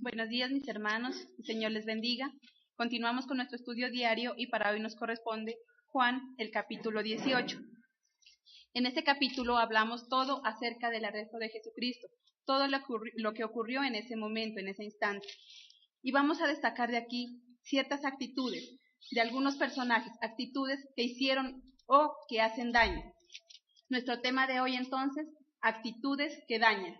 Buenos días, mis hermanos, el Señor les bendiga. Continuamos con nuestro estudio diario y para hoy nos corresponde Juan, el capítulo 18. En este capítulo hablamos todo acerca del arresto de Jesucristo, todo lo que ocurrió en ese momento, en ese instante. Y vamos a destacar de aquí ciertas actitudes de algunos personajes, actitudes que hicieron o que hacen daño. Nuestro tema de hoy entonces, actitudes que dañan.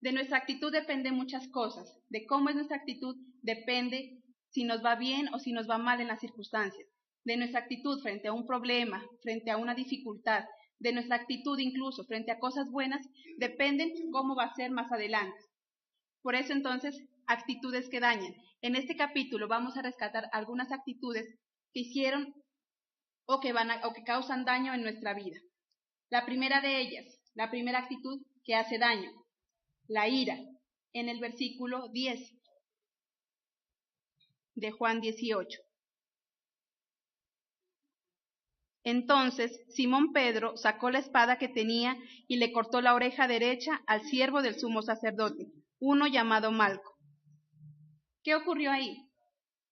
De nuestra actitud depende muchas cosas. De cómo es nuestra actitud depende si nos va bien o si nos va mal en las circunstancias. De nuestra actitud frente a un problema, frente a una dificultad, de nuestra actitud incluso frente a cosas buenas, dependen cómo va a ser más adelante. Por eso entonces, actitudes que dañan. En este capítulo vamos a rescatar algunas actitudes que hicieron o que causan daño en nuestra vida. La primera de ellas, la primera actitud que hace daño, la ira, en el versículo 10 de Juan 18. Entonces Simón Pedro sacó la espada que tenía y le cortó la oreja derecha al siervo del sumo sacerdote, uno llamado Malco. ¿Qué ocurrió ahí?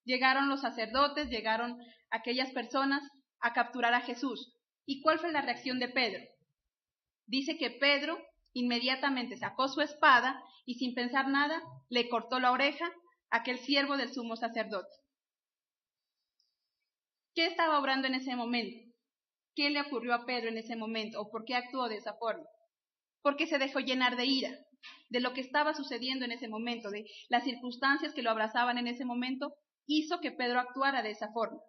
Llegaron los sacerdotes, llegaron aquellas personas a capturar a Jesús. ¿Y cuál fue la reacción de Pedro? Dice que Pedro inmediatamente sacó su espada y sin pensar nada le cortó la oreja a aquel siervo del sumo sacerdote. ¿Qué estaba obrando en ese momento? ¿Qué le ocurrió a Pedro en ese momento? ¿O por qué actuó de esa forma? Porque se dejó llenar de ira, de lo que estaba sucediendo en ese momento, de las circunstancias que lo abrazaban en ese momento, hizo que Pedro actuara de esa forma.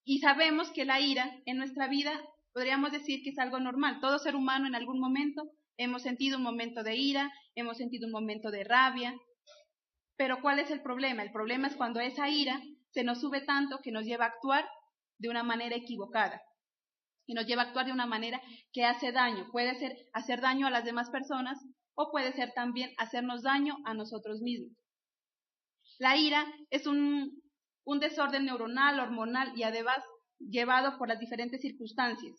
Y sabemos que la ira en nuestra vida podríamos decir que es algo normal. Todo ser humano en algún momento hemos sentido un momento de ira, hemos sentido un momento de rabia. Pero ¿cuál es el problema? El problema es cuando esa ira se nos sube tanto que nos lleva a actuar de una manera equivocada. Y nos lleva a actuar de una manera que hace daño. Puede ser hacer daño a las demás personas o puede ser también hacernos daño a nosotros mismos. La ira es un desorden neuronal, hormonal y además llevado por las diferentes circunstancias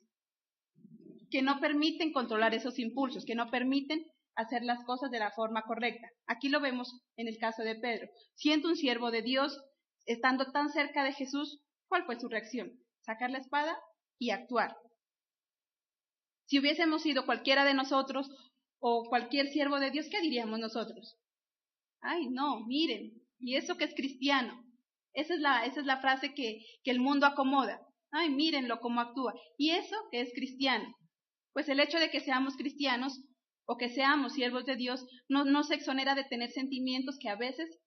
que no permiten controlar esos impulsos, que no permiten hacer las cosas de la forma correcta. Aquí lo vemos en el caso de Pedro. Siendo un siervo de Dios, estando tan cerca de Jesús, ¿cuál fue su reacción? Sacar la espada y actuar. Si hubiésemos sido cualquiera de nosotros o cualquier siervo de Dios, ¿qué diríamos nosotros? Ay, no, miren, ¿y eso que es cristiano? Esa es la frase que el mundo acomoda. Ay, mírenlo cómo actúa. ¿Y eso que es cristiano? Pues el hecho de que seamos cristianos o que seamos siervos de Dios no nos exonera de tener sentimientos que a veces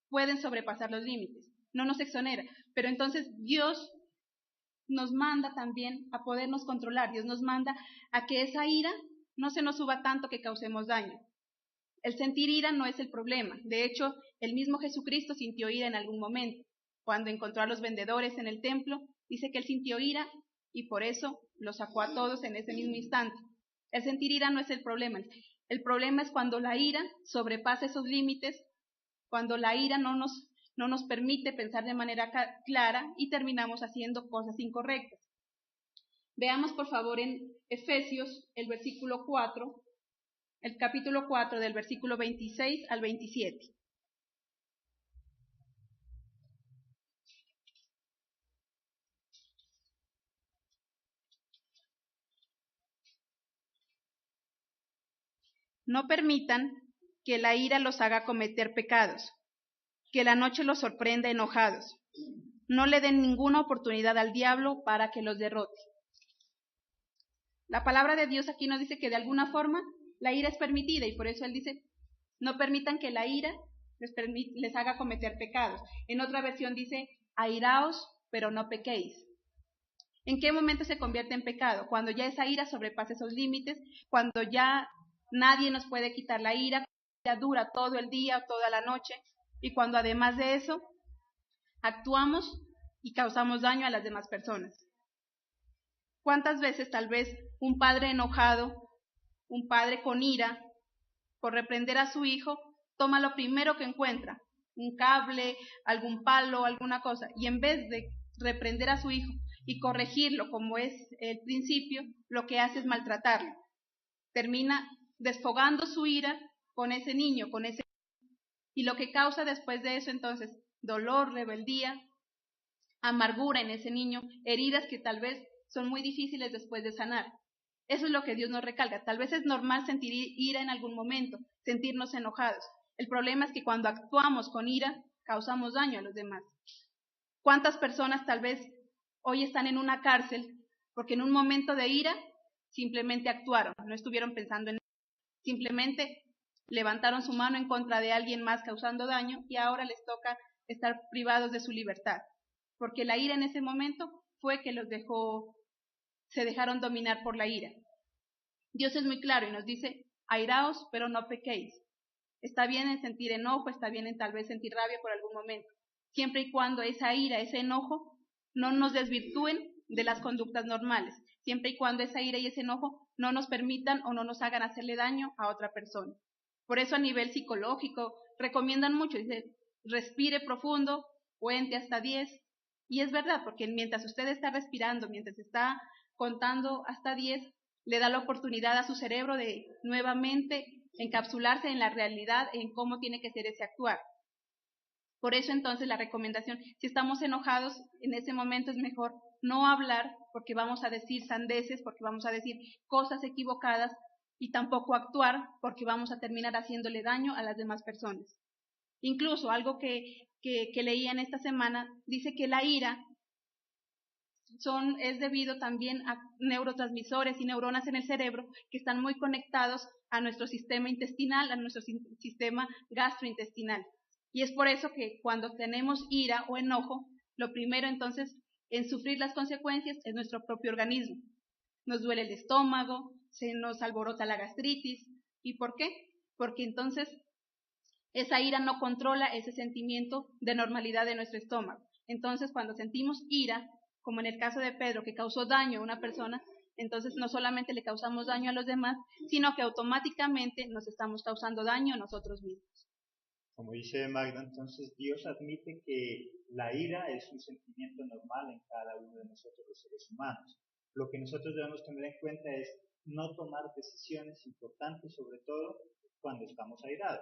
pueden sobrepasar los límites. No nos exonera. Pero entonces Dios nos manda también a podernos controlar. Dios nos manda a que esa ira no se nos suba tanto que causemos daño. El sentir ira no es el problema. De hecho, el mismo Jesucristo sintió ira en algún momento. Cuando encontró a los vendedores en el templo, dice que él sintió ira y por eso los sacó a todos en ese mismo instante. El sentir ira no es el problema. El problema es cuando la ira sobrepasa esos límites, cuando la ira no nos permite pensar de manera clara y terminamos haciendo cosas incorrectas. Veamos por favor en Efesios el versículo 4, el capítulo 4 del versículo 26 al 27. No permitan que la ira los haga cometer pecados, que la noche los sorprenda enojados. No le den ninguna oportunidad al diablo para que los derrote. La palabra de Dios aquí nos dice que de alguna forma la ira es permitida y por eso él dice, no permitan que la ira les haga cometer pecados. En otra versión dice, airaos, pero no pequéis. ¿En qué momento se convierte en pecado? Cuando ya esa ira sobrepasa esos límites, cuando ya nadie nos puede quitar la ira, ya dura todo el día, toda la noche, y cuando además de eso actuamos y causamos daño a las demás personas. ¿Cuántas veces tal vez un padre enojado, un padre con ira, por reprender a su hijo, toma lo primero que encuentra, un cable, algún palo, alguna cosa, y en vez de reprender a su hijo y corregirlo como es el principio, lo que hace es maltratarlo. Termina desfogando su ira con ese niño, con ese Y lo que causa después de eso, entonces, dolor, rebeldía, amargura en ese niño, heridas que tal vez son muy difíciles después de sanar. Eso es lo que Dios nos recalca. Tal vez es normal sentir ira en algún momento, sentirnos enojados. El problema es que cuando actuamos con ira, causamos daño a los demás. ¿Cuántas personas tal vez hoy están en una cárcel porque en un momento de ira simplemente actuaron, no estuvieron pensando en nada, simplemente levantaron su mano en contra de alguien más causando daño y ahora les toca estar privados de su libertad? Porque la ira en ese momento fue que se dejaron dominar por la ira. Dios es muy claro y nos dice, airaos, pero no pequéis. Está bien en sentir enojo, está bien en tal vez sentir rabia por algún momento, siempre y cuando esa ira, ese enojo, no nos desvirtúen de las conductas normales, siempre y cuando esa ira y ese enojo no nos permitan o no nos hagan hacerle daño a otra persona. Por eso a nivel psicológico recomiendan mucho, dice, respire profundo, cuente hasta 10, y es verdad, porque mientras usted está respirando, mientras está contando hasta 10, le da la oportunidad a su cerebro de nuevamente encapsularse en la realidad, en cómo tiene que ser ese actuar. Por eso entonces la recomendación, si estamos enojados, en ese momento es mejor no hablar, porque vamos a decir sandeces, porque vamos a decir cosas equivocadas, y tampoco actuar, porque vamos a terminar haciéndole daño a las demás personas. Incluso algo que leía en esta semana, dice que la ira es debido también a neurotransmisores y neuronas en el cerebro que están muy conectados a nuestro sistema intestinal, a nuestro sistema gastrointestinal. Y es por eso que cuando tenemos ira o enojo, lo primero entonces en sufrir las consecuencias es nuestro propio organismo. Nos duele el estómago, se nos alborota la gastritis. ¿Y por qué? Porque entonces esa ira no controla ese sentimiento de normalidad de nuestro estómago. Entonces cuando sentimos ira, como en el caso de Pedro, que causó daño a una persona, entonces no solamente le causamos daño a los demás, sino que automáticamente nos estamos causando daño a nosotros mismos. Como dice Magda, entonces Dios admite que la ira es un sentimiento normal en cada uno de nosotros los seres humanos. Lo que nosotros debemos tener en cuenta es no tomar decisiones importantes, sobre todo cuando estamos airados.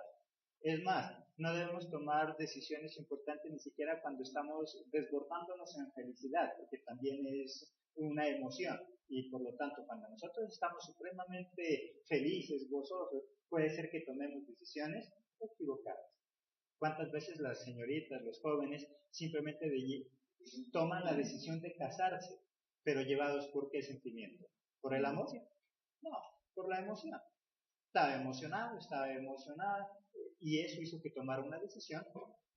Es más, no debemos tomar decisiones importantes ni siquiera cuando estamos desbordándonos en felicidad, porque también es una emoción. Y por lo tanto, cuando nosotros estamos supremamente felices, gozosos, puede ser que tomemos decisiones equivocadas. ¿Cuántas veces las señoritas, los jóvenes, simplemente toman la decisión de casarse, pero llevados por qué sentimiento? ¿Por el amor? No, por la emoción. Estaba emocionada, y eso hizo que tomara una decisión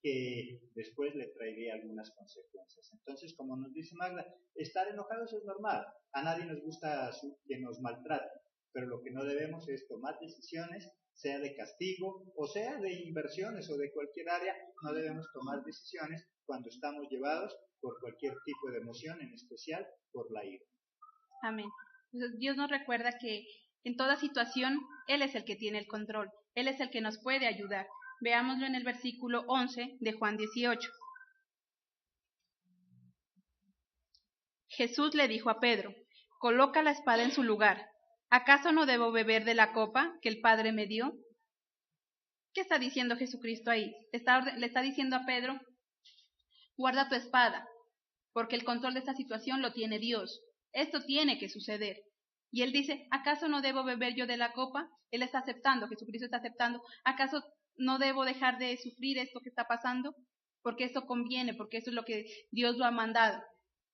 que después le traería algunas consecuencias. Entonces, como nos dice Magda, estar enojados es normal. A nadie nos gusta que nos maltraten, pero lo que no debemos es tomar decisiones, sea de castigo o sea de inversiones o de cualquier área. No debemos tomar decisiones cuando estamos llevados por cualquier tipo de emoción, en especial por la ira. Amén. Entonces, Dios nos recuerda que en toda situación Él es el que tiene el control, Él es el que nos puede ayudar. Veámoslo en el versículo 11 de Juan 18. Jesús le dijo a Pedro, coloca la espada en su lugar. ¿Acaso no debo beber de la copa que el Padre me dio? ¿Qué está diciendo Jesucristo ahí? Le está diciendo a Pedro, guarda tu espada, porque el control de esta situación lo tiene Dios. Esto tiene que suceder. Y él dice, ¿acaso no debo beber yo de la copa? Él está aceptando, Jesucristo está aceptando. ¿Acaso no debo dejar de sufrir esto que está pasando? Porque esto conviene, porque eso es lo que Dios lo ha mandado.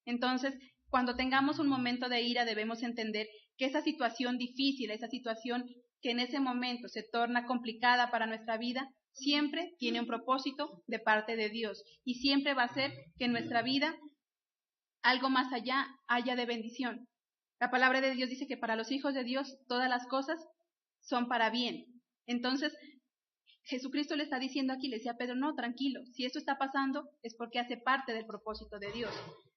Entonces, cuando tengamos un momento de ira, debemos entender que esa situación difícil, esa situación que en ese momento se torna complicada para nuestra vida, siempre tiene un propósito de parte de Dios. Y siempre va a ser que en nuestra vida algo más allá haya de bendición. La palabra de Dios dice que para los hijos de Dios todas las cosas son para bien. Entonces, Jesucristo le está diciendo aquí, le decía a Pedro, no, tranquilo, si esto está pasando es porque hace parte del propósito de Dios.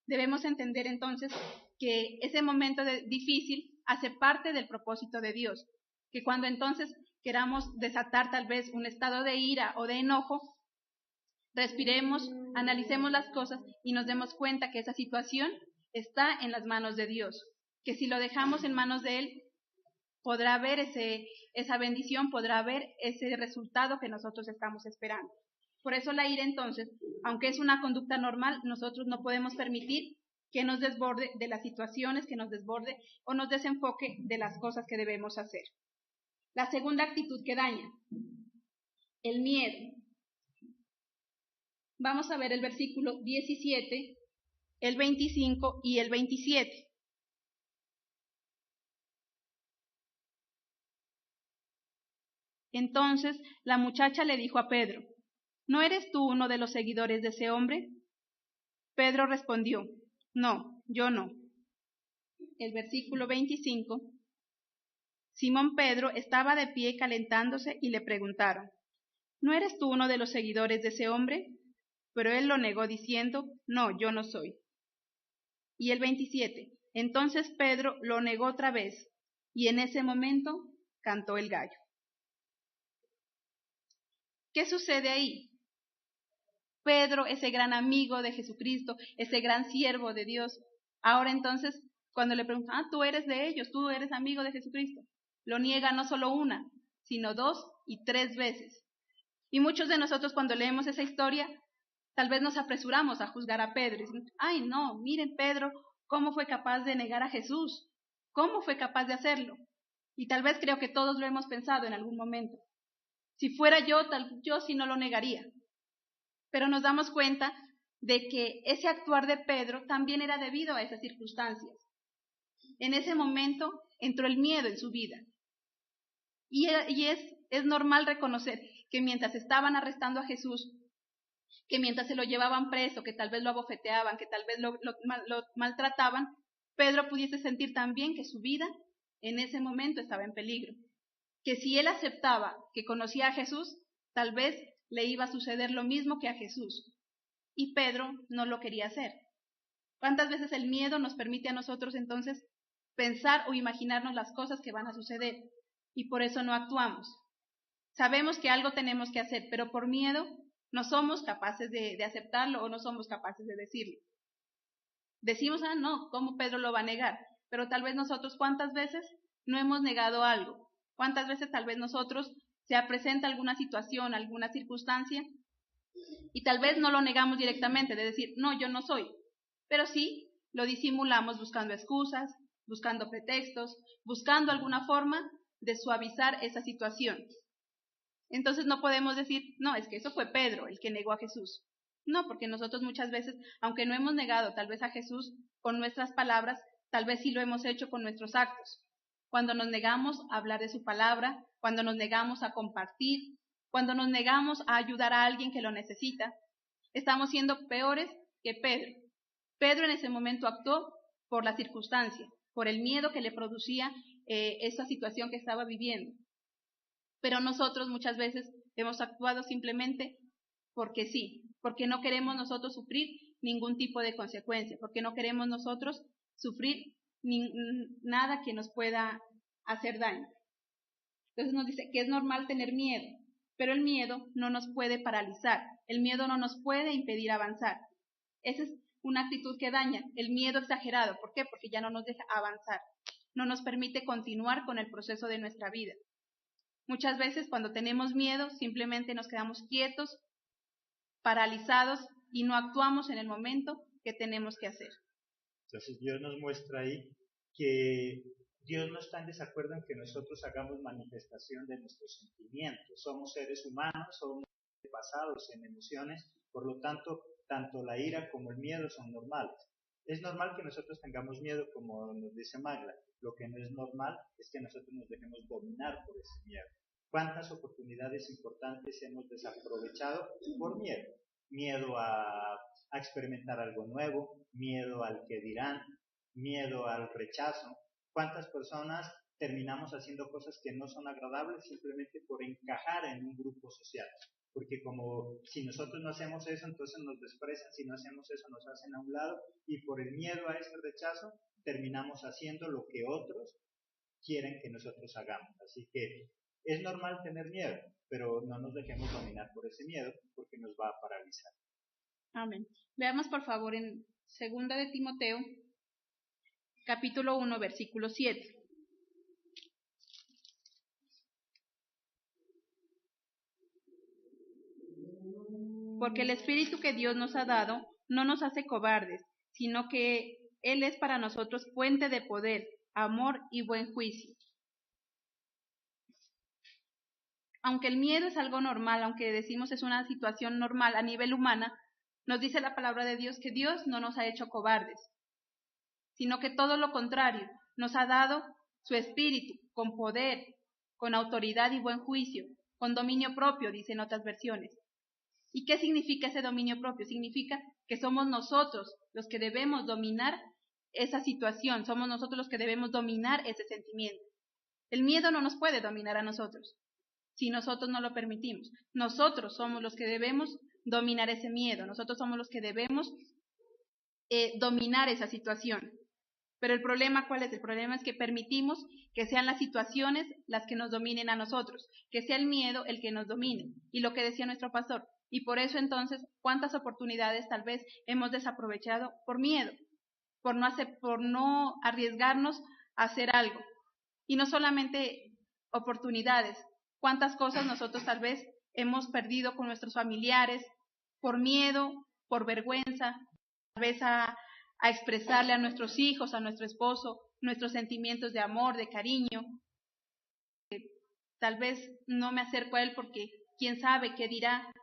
Debemos entender entonces que ese momento difícil hace parte del propósito de Dios, que cuando entonces queramos desatar tal vez un estado de ira o de enojo, respiremos, analicemos las cosas y nos demos cuenta que esa situación está en las manos de Dios, que si lo dejamos en manos de Él, podrá haber esa bendición, podrá haber ese resultado que nosotros estamos esperando. Por eso la ira, entonces, aunque es una conducta normal, nosotros no podemos permitir que nos desborde de las situaciones, que nos desborde o nos desenfoque de las cosas que debemos hacer. La segunda actitud que daña, el miedo. Vamos a ver el versículo 17, el 25 y el 27. Entonces la muchacha le dijo a Pedro: ¿no eres tú uno de los seguidores de ese hombre? Pedro respondió: no, yo no. El versículo 25. Simón Pedro estaba de pie calentándose y le preguntaron: ¿no eres tú uno de los seguidores de ese hombre? Pero él lo negó diciendo: no, yo no soy. Y el 27. Entonces Pedro lo negó otra vez, y en ese momento cantó el gallo. ¿Qué sucede ahí? Pedro, ese gran amigo de Jesucristo, ese gran siervo de Dios, ahora entonces, cuando le preguntan: tú eres de ellos, tú eres amigo de Jesucristo, lo niega no solo una, sino 2 y 3 veces. Y muchos de nosotros, cuando leemos esa historia, tal vez nos apresuramos a juzgar a Pedro. Y decimos: ay, no, miren Pedro, cómo fue capaz de negar a Jesús, cómo fue capaz de hacerlo. Y tal vez creo que todos lo hemos pensado en algún momento. Si fuera yo sí no lo negaría. Pero nos damos cuenta de que ese actuar de Pedro también era debido a esas circunstancias. En ese momento entró el miedo en su vida. Y es normal reconocer que mientras estaban arrestando a Jesús, que mientras se lo llevaban preso, que tal vez lo abofeteaban, que tal vez lo maltrataban, Pedro pudiese sentir también que su vida en ese momento estaba en peligro. Que si él aceptaba que conocía a Jesús, tal vez le iba a suceder lo mismo que a Jesús. Y Pedro no lo quería hacer. ¿Cuántas veces el miedo nos permite a nosotros entonces pensar o imaginarnos las cosas que van a suceder? Y por eso no actuamos. Sabemos que algo tenemos que hacer, pero por miedo no somos capaces de aceptarlo o no somos capaces de decirlo. Decimos: no, ¿cómo Pedro lo va a negar? Pero tal vez nosotros, ¿cuántas veces no hemos negado algo? ¿Cuántas veces tal vez nosotros se presenta alguna situación, alguna circunstancia, y tal vez no lo negamos directamente, de decir: no, yo no soy, pero sí lo disimulamos buscando excusas, buscando pretextos, buscando alguna forma de suavizar esa situación? Entonces no podemos decir: no, es que eso fue Pedro el que negó a Jesús. No, porque nosotros muchas veces, aunque no hemos negado tal vez a Jesús con nuestras palabras, tal vez sí lo hemos hecho con nuestros actos. Cuando nos negamos a hablar de su palabra, cuando nos negamos a compartir, cuando nos negamos a ayudar a alguien que lo necesita, estamos siendo peores que Pedro. Pedro en ese momento actuó por la circunstancia, por el miedo que le producía esa situación que estaba viviendo. Pero nosotros muchas veces hemos actuado simplemente porque sí, porque no queremos nosotros sufrir ningún tipo de consecuencia, porque no queremos nosotros sufrir nada que nos pueda hacer daño. Entonces nos dice que es normal tener miedo, pero el miedo no nos puede paralizar, el miedo no nos puede impedir avanzar. Esa es una actitud que daña, el miedo exagerado. ¿Por qué? Porque ya no nos deja avanzar, no nos permite continuar con el proceso de nuestra vida. Muchas veces cuando tenemos miedo simplemente nos quedamos quietos, paralizados y no actuamos en el momento que tenemos que hacer. Entonces Dios nos muestra ahí que Dios no está en desacuerdo en que nosotros hagamos manifestación de nuestros sentimientos. Somos seres humanos, somos basados en emociones, por lo tanto, tanto la ira como el miedo son normales. Es normal que nosotros tengamos miedo, como nos dice Magla. Lo que no es normal es que nosotros nos dejemos dominar por ese miedo. ¿Cuántas oportunidades importantes hemos desaprovechado por miedo? Miedo a experimentar algo nuevo, miedo al que dirán, miedo al rechazo. ¿Cuántas personas terminamos haciendo cosas que no son agradables simplemente por encajar en un grupo social? Porque como si nosotros no hacemos eso, entonces nos desprecian, si no hacemos eso nos hacen a un lado, y por el miedo a ese rechazo terminamos haciendo lo que otros quieren que nosotros hagamos. Así que es normal tener miedo, pero no nos dejemos dominar por ese miedo porque nos va a paralizar. Amén. Veamos por favor en 2 de Timoteo, capítulo 1, versículo 7. porque el espíritu que Dios nos ha dado no nos hace cobardes, sino que Él es para nosotros fuente de poder, amor y buen juicio. Aunque el miedo es algo normal, aunque decimos es una situación normal a nivel humana, nos dice la palabra de Dios que Dios no nos ha hecho cobardes, sino que todo lo contrario, nos ha dado su espíritu con poder, con autoridad y buen juicio, con dominio propio, dicen otras versiones. ¿Y qué significa ese dominio propio? Significa que somos nosotros los que debemos dominar esa situación, somos nosotros los que debemos dominar ese sentimiento. El miedo no nos puede dominar a nosotros, si nosotros no lo permitimos. Nosotros somos los que debemos dominar ese miedo, nosotros somos los que debemos dominar esa situación. Pero el problema, ¿cuál es? El problema es que permitimos que sean las situaciones las que nos dominen a nosotros, que sea el miedo el que nos domine. Y lo que decía nuestro pastor, y por eso entonces, ¿cuántas oportunidades tal vez hemos desaprovechado por miedo? Por no arriesgarnos a hacer algo. Y no solamente oportunidades, ¿cuántas cosas nosotros tal vez hemos perdido con nuestros familiares por miedo, por vergüenza, tal vez a expresarle a nuestros hijos, a nuestro esposo, nuestros sentimientos de amor, de cariño? Tal vez no me acerco a él porque quién sabe qué dirá.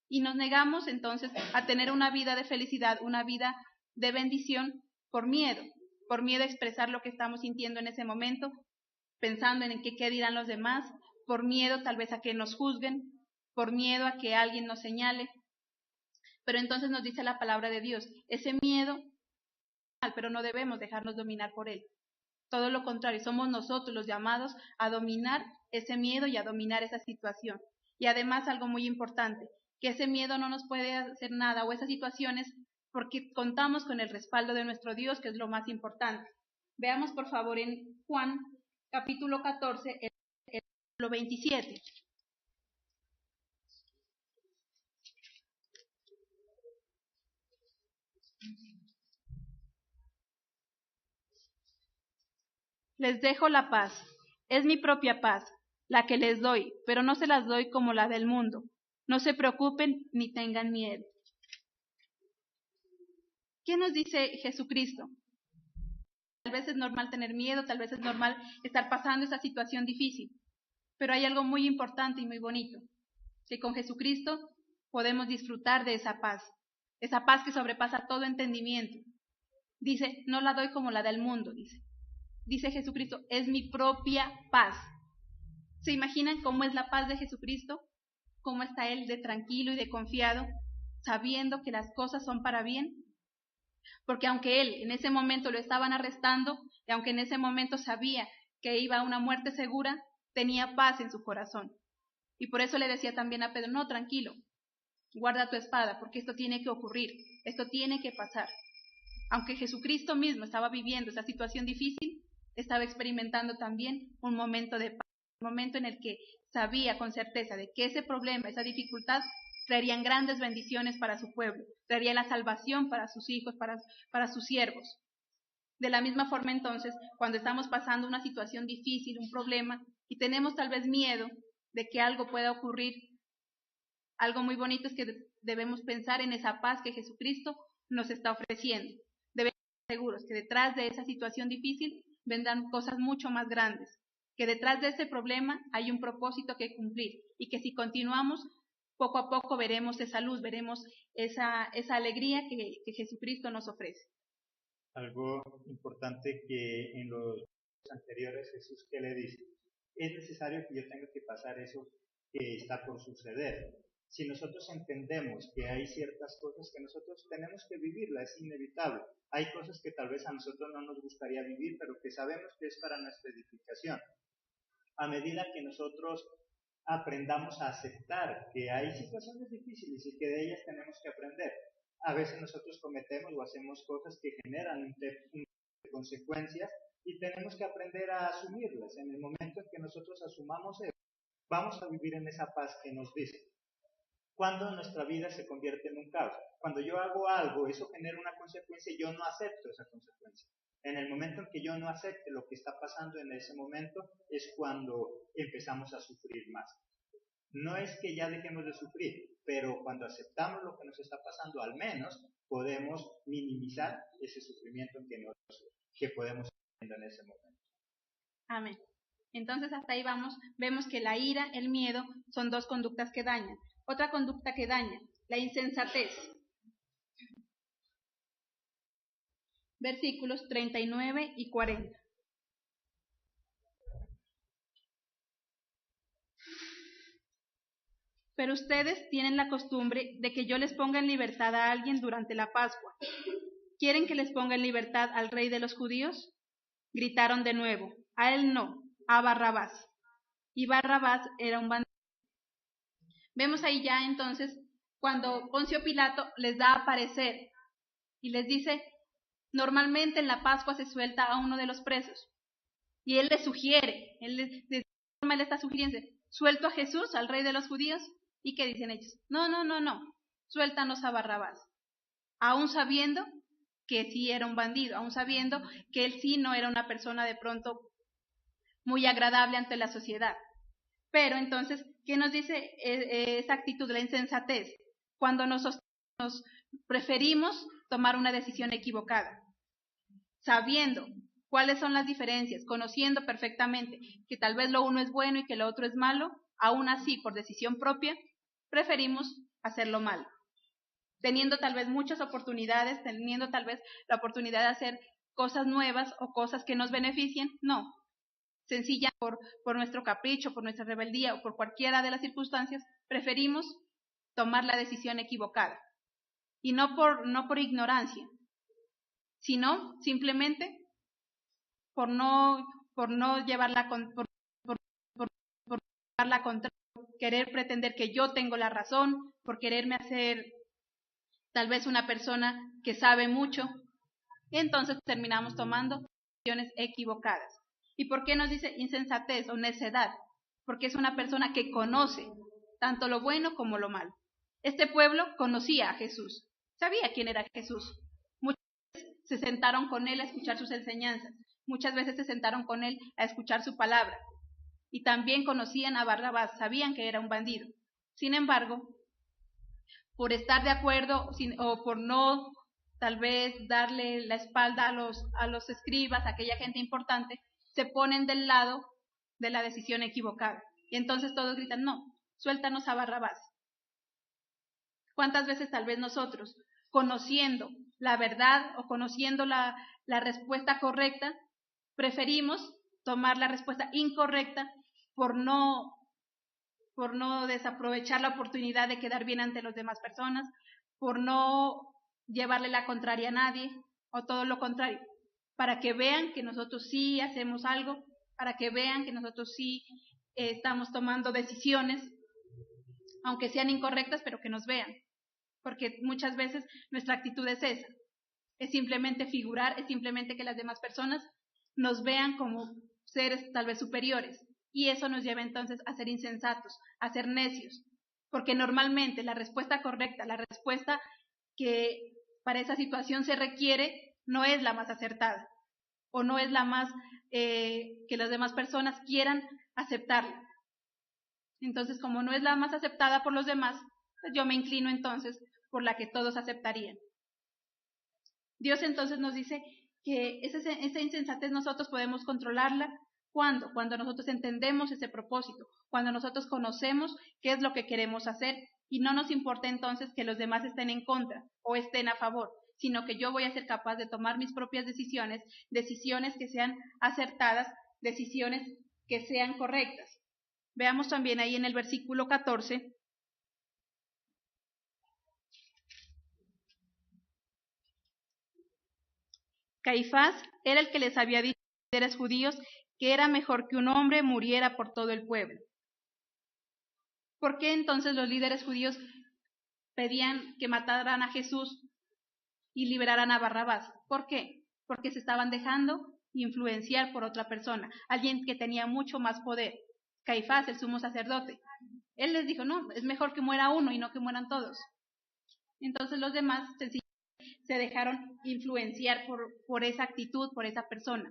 Y nos negamos entonces a tener una vida de felicidad, una vida de bendición por miedo a expresar lo que estamos sintiendo en ese momento, pensando en qué dirán los demás, por miedo tal vez a que nos juzguen, por miedo a que alguien nos señale. Pero entonces nos dice la palabra de Dios, ese miedo, pero no debemos dejarnos dominar por él. Todo lo contrario, somos nosotros los llamados a dominar ese miedo y a dominar esa situación. Y además algo muy importante, que ese miedo no nos puede hacer nada o esas situaciones porque contamos con el respaldo de nuestro Dios, que es lo más importante. Veamos por favor en Juan capítulo 14, el versículo 27. Les dejo la paz, es mi propia paz, la que les doy, pero no se las doy como la del mundo. No se preocupen ni tengan miedo. ¿Qué nos dice Jesucristo? Tal vez es normal tener miedo, tal vez es normal estar pasando esa situación difícil, pero hay algo muy importante y muy bonito, que con Jesucristo podemos disfrutar de esa paz que sobrepasa todo entendimiento. Dice, no la doy como la del mundo, dice Jesucristo, es mi propia paz. ¿Se imaginan cómo es la paz de Jesucristo? ¿Cómo está Él de tranquilo y de confiado, sabiendo que las cosas son para bien? Porque aunque Él en ese momento lo estaban arrestando, y aunque en ese momento sabía que iba a una muerte segura, tenía paz en su corazón. Y por eso le decía también a Pedro, no, tranquilo, guarda tu espada, porque esto tiene que ocurrir, esto tiene que pasar. Aunque Jesucristo mismo estaba viviendo esa situación difícil, estaba experimentando también un momento de paz, un momento en el que sabía con certeza de que ese problema, esa dificultad, traerían grandes bendiciones para su pueblo, traería la salvación para sus hijos, para sus siervos. De la misma forma entonces, cuando estamos pasando una situación difícil, un problema, y tenemos tal vez miedo de que algo pueda ocurrir, algo muy bonito es que debemos pensar en esa paz que Jesucristo nos está ofreciendo. Debemos estar seguros que detrás de esa situación difícil vendrán cosas mucho más grandes, que detrás de ese problema hay un propósito que cumplir y que si continuamos, poco a poco veremos esa luz, veremos esa alegría que Jesucristo nos ofrece. Algo importante que en los anteriores Jesús, ¿qué le dice? Es necesario que yo tenga que pasar eso que está por suceder. Si nosotros entendemos que hay ciertas cosas que nosotros tenemos que vivirlas, es inevitable. Hay cosas que tal vez a nosotros no nos gustaría vivir, pero que sabemos que es para nuestra edificación. A medida que nosotros aprendamos a aceptar que hay situaciones difíciles y que de ellas tenemos que aprender, a veces nosotros cometemos o hacemos cosas que generan consecuencias y tenemos que aprender a asumirlas. En el momento en que nosotros asumamos eso, vamos a vivir en esa paz que nos dice. Cuando nuestra vida se convierte en un caos, cuando yo hago algo, eso genera una consecuencia y yo no acepto esa consecuencia. En el momento en que yo no acepte lo que está pasando en ese momento es cuando empezamos a sufrir más. No es que ya dejemos de sufrir, pero cuando aceptamos lo que nos está pasando, al menos podemos minimizar ese sufrimiento que podemos estar en ese momento. Amén. Entonces hasta ahí vemos que la ira, el miedo, son dos conductas que dañan. Otra conducta que daña, la insensatez. Versículos 39 y 40. Pero ustedes tienen la costumbre de que yo les ponga en libertad a alguien durante la Pascua. ¿Quieren que les ponga en libertad al rey de los judíos? Gritaron de nuevo. A él no, a Barrabás. Y Barrabás era un bandido. Vemos ahí ya entonces cuando Poncio Pilato les da a parecer y les dice, normalmente en la Pascua se suelta a uno de los presos. Y él les sugiere, él está sugiriendo, ¿suelto a Jesús, al rey de los judíos? ¿Y qué dicen ellos? No, suéltanos a Barrabás. Aún sabiendo que sí era un bandido, aún sabiendo que él sí no era una persona de pronto muy agradable ante la sociedad. Pero entonces, ¿qué nos dice esa actitud de la insensatez? Cuando nos preferimos tomar una decisión equivocada, sabiendo cuáles son las diferencias, conociendo perfectamente que tal vez lo uno es bueno y que lo otro es malo, aún así, por decisión propia, preferimos hacerlo malo. Teniendo tal vez muchas oportunidades, teniendo tal vez la oportunidad de hacer cosas nuevas o cosas que nos beneficien, no. Sencilla por nuestro capricho, por nuestra rebeldía o por cualquiera de las circunstancias, preferimos tomar la decisión equivocada. Y no por ignorancia, sino simplemente por no llevarla contra, querer pretender que yo tengo la razón, por quererme hacer tal vez una persona que sabe mucho. Entonces terminamos tomando decisiones equivocadas. ¿Y por qué nos dice insensatez o necedad? Porque es una persona que conoce tanto lo bueno como lo malo. Este pueblo conocía a Jesús, sabía quién era Jesús. Muchas veces se sentaron con él a escuchar sus enseñanzas, muchas veces se sentaron con él a escuchar su palabra. Y también conocían a Barrabás, sabían que era un bandido. Sin embargo, por estar de acuerdo o por no tal vez darle la espalda a los escribas, a aquella gente importante, se ponen del lado de la decisión equivocada. Y entonces todos gritan, no, suéltanos a Barrabás. ¿Cuántas veces tal vez nosotros, conociendo la verdad o conociendo la respuesta correcta, preferimos tomar la respuesta incorrecta por no desaprovechar la oportunidad de quedar bien ante las demás personas, por no llevarle la contraria a nadie, o todo lo contrario, para que vean que nosotros sí hacemos algo, para que vean que nosotros sí estamos tomando decisiones, aunque sean incorrectas, pero que nos vean, porque muchas veces nuestra actitud es esa, es simplemente figurar, es simplemente que las demás personas nos vean como seres tal vez superiores, y eso nos lleva entonces a ser insensatos, a ser necios, porque normalmente la respuesta correcta, la respuesta que para esa situación se requiere, no es la más acertada, o no es la más que las demás personas quieran aceptarla. Entonces, como no es la más aceptada por los demás, pues yo me inclino entonces por la que todos aceptarían. Dios entonces nos dice que esa insensatez nosotros podemos controlarla. ¿Cuándo? Cuando nosotros entendemos ese propósito, cuando nosotros conocemos qué es lo que queremos hacer y no nos importa entonces que los demás estén en contra o estén a favor, sino que yo voy a ser capaz de tomar mis propias decisiones, decisiones que sean acertadas, decisiones que sean correctas. Veamos también ahí en el versículo 14. Caifás era el que les había dicho a los líderes judíos que era mejor que un hombre muriera por todo el pueblo. ¿Por qué entonces los líderes judíos pedían que mataran a Jesús y liberaran a Barrabás? ¿Por qué? Porque se estaban dejando influenciar por otra persona, alguien que tenía mucho más poder. Caifás, el sumo sacerdote. Él les dijo, no, es mejor que muera uno y no que mueran todos. Entonces los demás sencillamente se dejaron influenciar por esa actitud, por esa persona.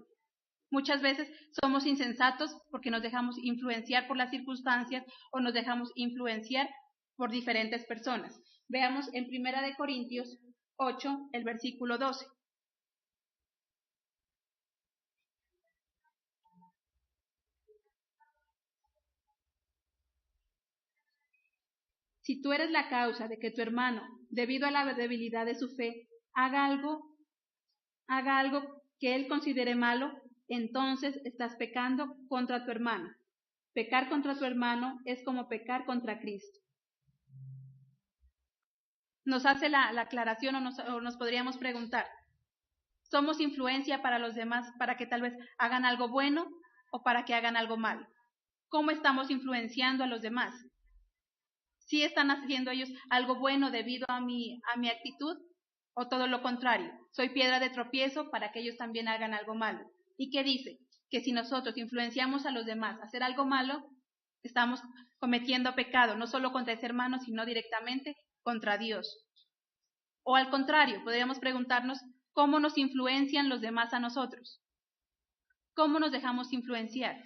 Muchas veces somos insensatos porque nos dejamos influenciar por las circunstancias o nos dejamos influenciar por diferentes personas. Veamos en 1 Corintios 8, el versículo 12. Si tú eres la causa de que tu hermano, debido a la debilidad de su fe, haga algo que él considere malo, entonces estás pecando contra tu hermano. Pecar contra tu hermano es como pecar contra Cristo. Nos hace la aclaración o nos podríamos preguntar, ¿somos influencia para los demás para que tal vez hagan algo bueno o para que hagan algo malo? ¿Cómo estamos influenciando a los demás? ¿Sí están haciendo ellos algo bueno debido a mi actitud o todo lo contrario? Soy piedra de tropiezo para que ellos también hagan algo malo. ¿Y qué dice? Que si nosotros influenciamos a los demás a hacer algo malo, estamos cometiendo pecado, no solo contra ese hermano, sino directamente contra Dios. O al contrario, podríamos preguntarnos, ¿cómo nos influencian los demás a nosotros? ¿Cómo nos dejamos influenciar?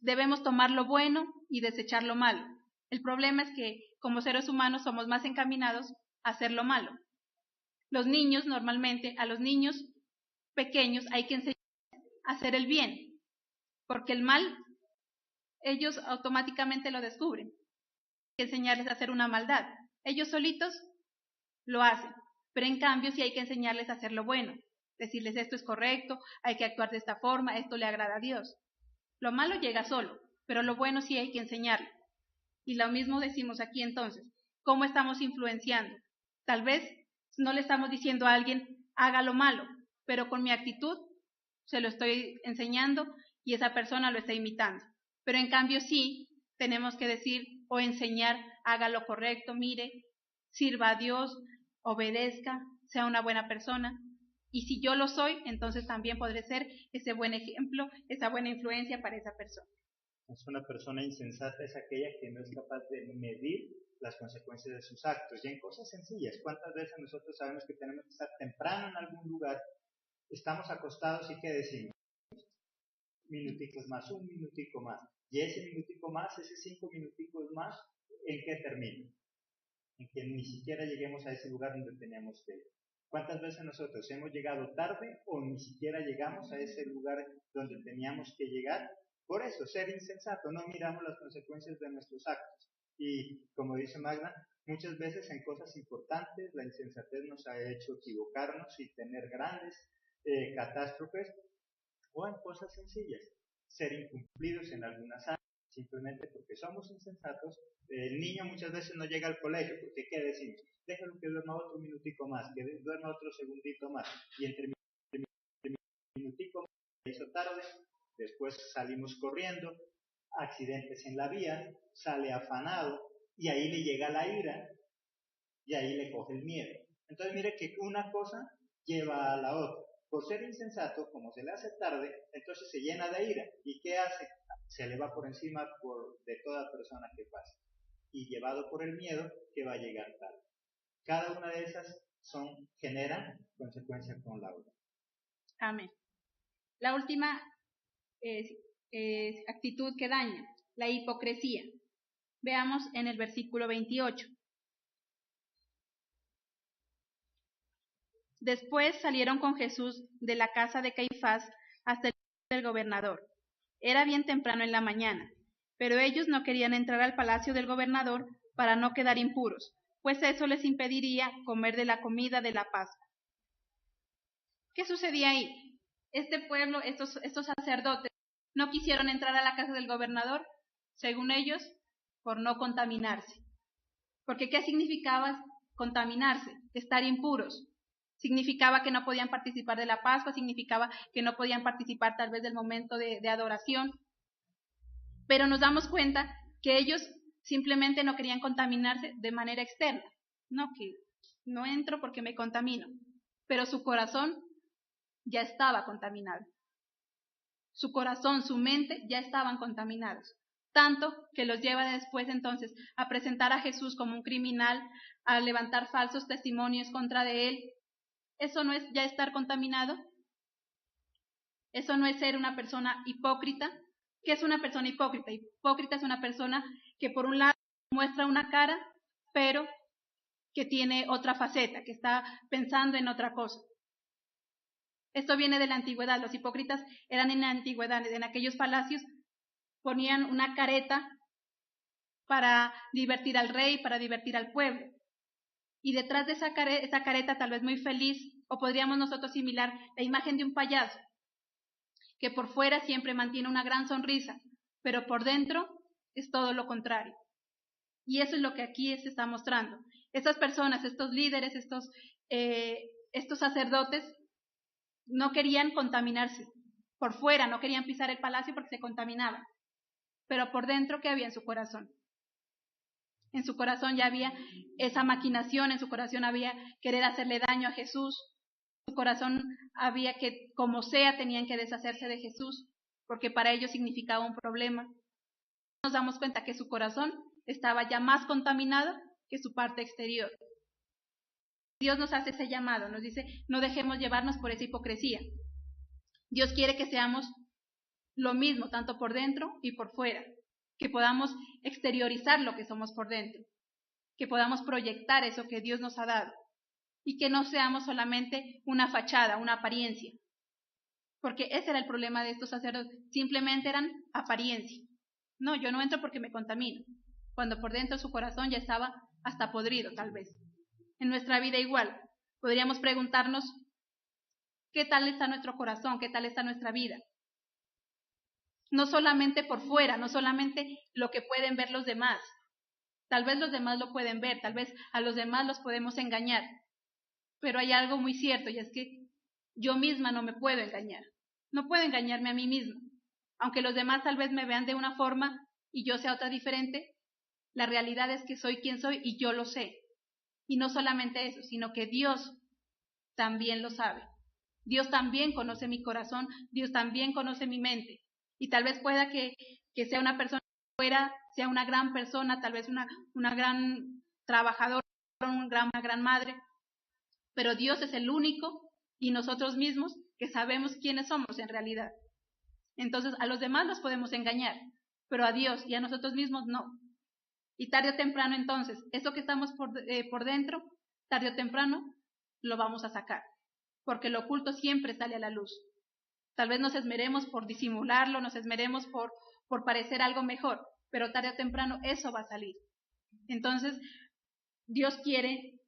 Debemos tomar lo bueno y desechar lo malo. El problema es que como seres humanos somos más encaminados a hacer lo malo. Los niños, normalmente, a los niños pequeños hay que enseñar a hacer el bien, porque el mal, ellos automáticamente lo descubren. Hay que enseñarles a hacer una maldad. Ellos solitos lo hacen, pero en cambio sí hay que enseñarles a hacer lo bueno. Decirles esto es correcto, hay que actuar de esta forma, esto le agrada a Dios. Lo malo llega solo, pero lo bueno sí hay que enseñarlo. Y lo mismo decimos aquí entonces. ¿Cómo estamos influenciando? Tal vez no le estamos diciendo a alguien, haga lo malo, pero con mi actitud se lo estoy enseñando y esa persona lo está imitando. Pero en cambio sí tenemos que decir o enseñar, haga lo correcto, mire, sirva a Dios, obedezca, sea una buena persona. Y si yo lo soy, entonces también podré ser ese buen ejemplo, esa buena influencia para esa persona. Es una persona insensata, es aquella que no es capaz de medir las consecuencias de sus actos. Y en cosas sencillas, ¿cuántas veces nosotros sabemos que tenemos que estar temprano en algún lugar? Estamos acostados y ¿qué decimos? Minuticos más, un minutico más. Y ese minutico más, ese 5 minuticos más, ¿en qué termina? En que ni siquiera lleguemos a ese lugar donde teníamos que ir. ¿Cuántas veces nosotros hemos llegado tarde o ni siquiera llegamos a ese lugar donde teníamos que llegar? Por eso, ser insensato, no miramos las consecuencias de nuestros actos. Y como dice Magda, muchas veces en cosas importantes la insensatez nos ha hecho equivocarnos y tener grandes catástrofes, o en cosas sencillas, ser incumplidos en algunas áreas, simplemente porque somos insensatos. El niño muchas veces no llega al colegio, porque ¿qué decimos? Déjalo que duerma otro minutico más, que duerma otro segundito más, y entre minutico más se hizo tarde, después salimos corriendo, accidentes en la vía, sale afanado, y ahí le llega la ira, y ahí le coge el miedo. Entonces mire que una cosa lleva a la otra. Por ser insensato, como se le hace tarde, entonces se llena de ira. ¿Y qué hace? Se le va por encima de toda persona que pasa. Y llevado por el miedo, que va a llegar tarde. Cada una de esas generan consecuencias con la otra. Amén. La última actitud que daña, la hipocresía. Veamos en el versículo 28. Después salieron con Jesús de la casa de Caifás hasta el palacio del gobernador. Era bien temprano en la mañana, pero ellos no querían entrar al palacio del gobernador para no quedar impuros, pues eso les impediría comer de la comida de la Pascua. ¿Qué sucedía ahí? Este pueblo, estos sacerdotes, no quisieron entrar a la casa del gobernador, según ellos, por no contaminarse. Porque ¿qué significaba contaminarse? Estar impuros. Significaba que no podían participar de la Pascua, significaba que no podían participar tal vez del momento de adoración. Pero nos damos cuenta que ellos simplemente no querían contaminarse de manera externa. No, que no entro porque me contamino. Pero su corazón ya estaba contaminado. Su corazón, su mente ya estaban contaminados. Tanto que los lleva después entonces a presentar a Jesús como un criminal, a levantar falsos testimonios contra de él. ¿Eso no es ya estar contaminado? Eso no es ser una persona hipócrita. ¿Qué es una persona hipócrita? Hipócrita es una persona que por un lado muestra una cara, pero que tiene otra faceta, que está pensando en otra cosa. Esto viene de la antigüedad. Los hipócritas eran en la antigüedad, en aquellos palacios ponían una careta para divertir al rey, para divertir al pueblo. Y detrás de esa careta tal vez muy feliz, o podríamos nosotros asimilar la imagen de un payaso, que por fuera siempre mantiene una gran sonrisa, pero por dentro es todo lo contrario. Y eso es lo que aquí se está mostrando. Estas personas, estos líderes, estos sacerdotes, no querían contaminarse. Por fuera no querían pisar el palacio porque se contaminaban. Pero por dentro, ¿qué había en su corazón? En su corazón ya había esa maquinación, en su corazón había querer hacerle daño a Jesús. En su corazón había que, como sea, tenían que deshacerse de Jesús, porque para ellos significaba un problema. Nos damos cuenta que su corazón estaba ya más contaminado que su parte exterior. Dios nos hace ese llamado, nos dice, no dejemos llevarnos por esa hipocresía. Dios quiere que seamos lo mismo, tanto por dentro y por fuera, que podamos exteriorizar lo que somos por dentro, que podamos proyectar eso que Dios nos ha dado, y que no seamos solamente una fachada, una apariencia, porque ese era el problema de estos sacerdotes, simplemente eran apariencia. No, yo no entro porque me contamino, cuando por dentro su corazón ya estaba hasta podrido, tal vez. En nuestra vida igual, podríamos preguntarnos, ¿qué tal está nuestro corazón? ¿Qué tal está nuestra vida? No solamente por fuera, no solamente lo que pueden ver los demás. Tal vez los demás lo pueden ver, tal vez a los demás los podemos engañar. Pero hay algo muy cierto, y es que yo misma no me puedo engañar. No puedo engañarme a mí misma. Aunque los demás tal vez me vean de una forma y yo sea otra diferente, la realidad es que soy quien soy y yo lo sé. Y no solamente eso, sino que Dios también lo sabe. Dios también conoce mi corazón, Dios también conoce mi mente. Y tal vez pueda que sea una persona fuera, sea una gran persona, tal vez una gran trabajadora, una gran madre, pero Dios es el único y nosotros mismos que sabemos quiénes somos en realidad. Entonces a los demás los podemos engañar, pero a Dios y a nosotros mismos no. Y tarde o temprano entonces, eso que estamos por dentro, tarde o temprano lo vamos a sacar, porque lo oculto siempre sale a la luz. Tal vez nos esmeremos por disimularlo, nos esmeremos por parecer algo mejor, pero tarde o temprano eso va a salir. Entonces, Dios quiere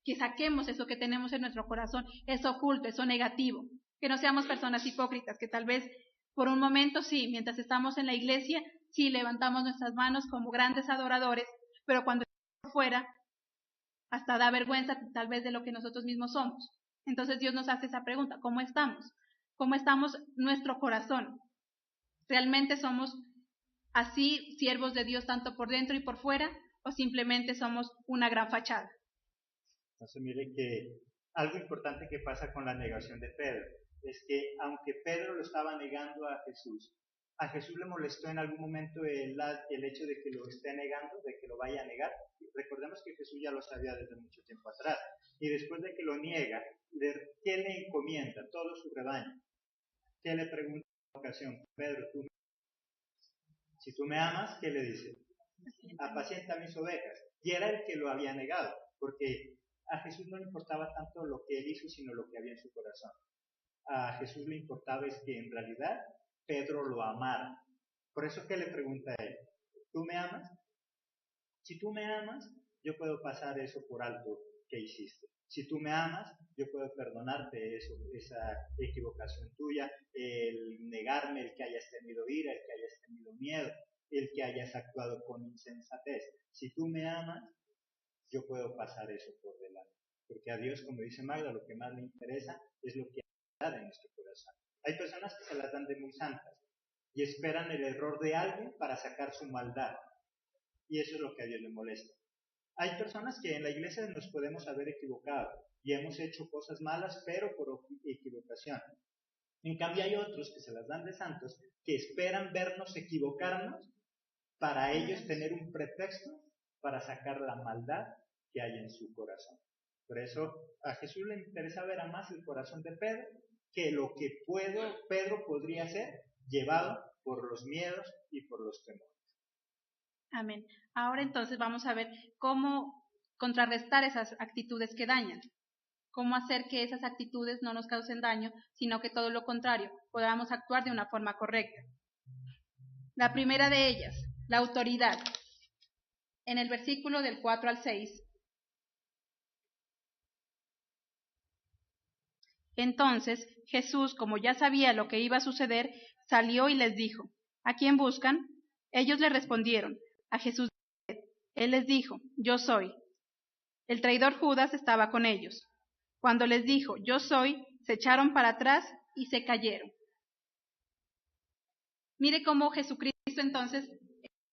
que saquemos eso que tenemos en nuestro corazón, eso oculto, eso negativo, que no seamos personas hipócritas, que tal vez por un momento sí, mientras estamos en la iglesia, sí levantamos nuestras manos como grandes adoradores, pero cuando estamos fuera, hasta da vergüenza tal vez de lo que nosotros mismos somos. Entonces Dios nos hace esa pregunta, ¿cómo estamos? ¿Cómo estamos nuestro corazón? ¿Realmente somos así siervos de Dios tanto por dentro y por fuera? ¿O simplemente somos una gran fachada? Entonces mire que algo importante que pasa con la negación de Pedro es que aunque Pedro lo estaba negando a Jesús le molestó en algún momento el hecho de que lo esté negando, de que lo vaya a negar. Recordemos que Jesús ya lo sabía desde mucho tiempo atrás. Y después de que lo niega, ¿qué le encomienda? Todo su rebaño. ¿Qué le pregunta en una ocasión? Pedro, si tú me amas, ¿qué le dice? Apacienta mis ovejas. Y era el que lo había negado, porque a Jesús no le importaba tanto lo que él hizo, sino lo que había en su corazón. A Jesús le importaba es que en realidad Pedro lo amara. Por eso que le pregunta a él, ¿tú me amas? Si tú me amas, yo puedo pasar eso por alto que hiciste. Si tú me amas, yo puedo perdonarte eso, esa equivocación tuya, el negarme, el que hayas tenido ira, el que hayas tenido miedo, el que hayas actuado con insensatez. Si tú me amas, yo puedo pasar eso por delante. Porque a Dios, como dice Magda, lo que más le interesa es lo que hay en nuestro corazón. Hay personas que se las dan de muy santas y esperan el error de alguien para sacar su maldad. Y eso es lo que a Dios le molesta. Hay personas que en la iglesia nos podemos haber equivocado y hemos hecho cosas malas, pero por equivocación. En cambio hay otros que se las dan de santos, que esperan vernos equivocarnos para ellos tener un pretexto para sacar la maldad que hay en su corazón. Por eso a Jesús le interesa ver más el corazón de Pedro que lo que Pedro podría hacer, llevado por los miedos y por los temores. Amén. Ahora entonces vamos a ver cómo contrarrestar esas actitudes que dañan. Cómo hacer que esas actitudes no nos causen daño, sino que todo lo contrario, podamos actuar de una forma correcta. La primera de ellas, la autoridad. En el versículo del 4 al 6. Entonces Jesús, como ya sabía lo que iba a suceder, salió y les dijo: ¿A quién buscan? Ellos le respondieron: a Jesús de Nazaret. Él les dijo: Yo soy. El traidor Judas estaba con ellos. Cuando les dijo: Yo soy, se echaron para atrás y se cayeron. Mire cómo Jesucristo entonces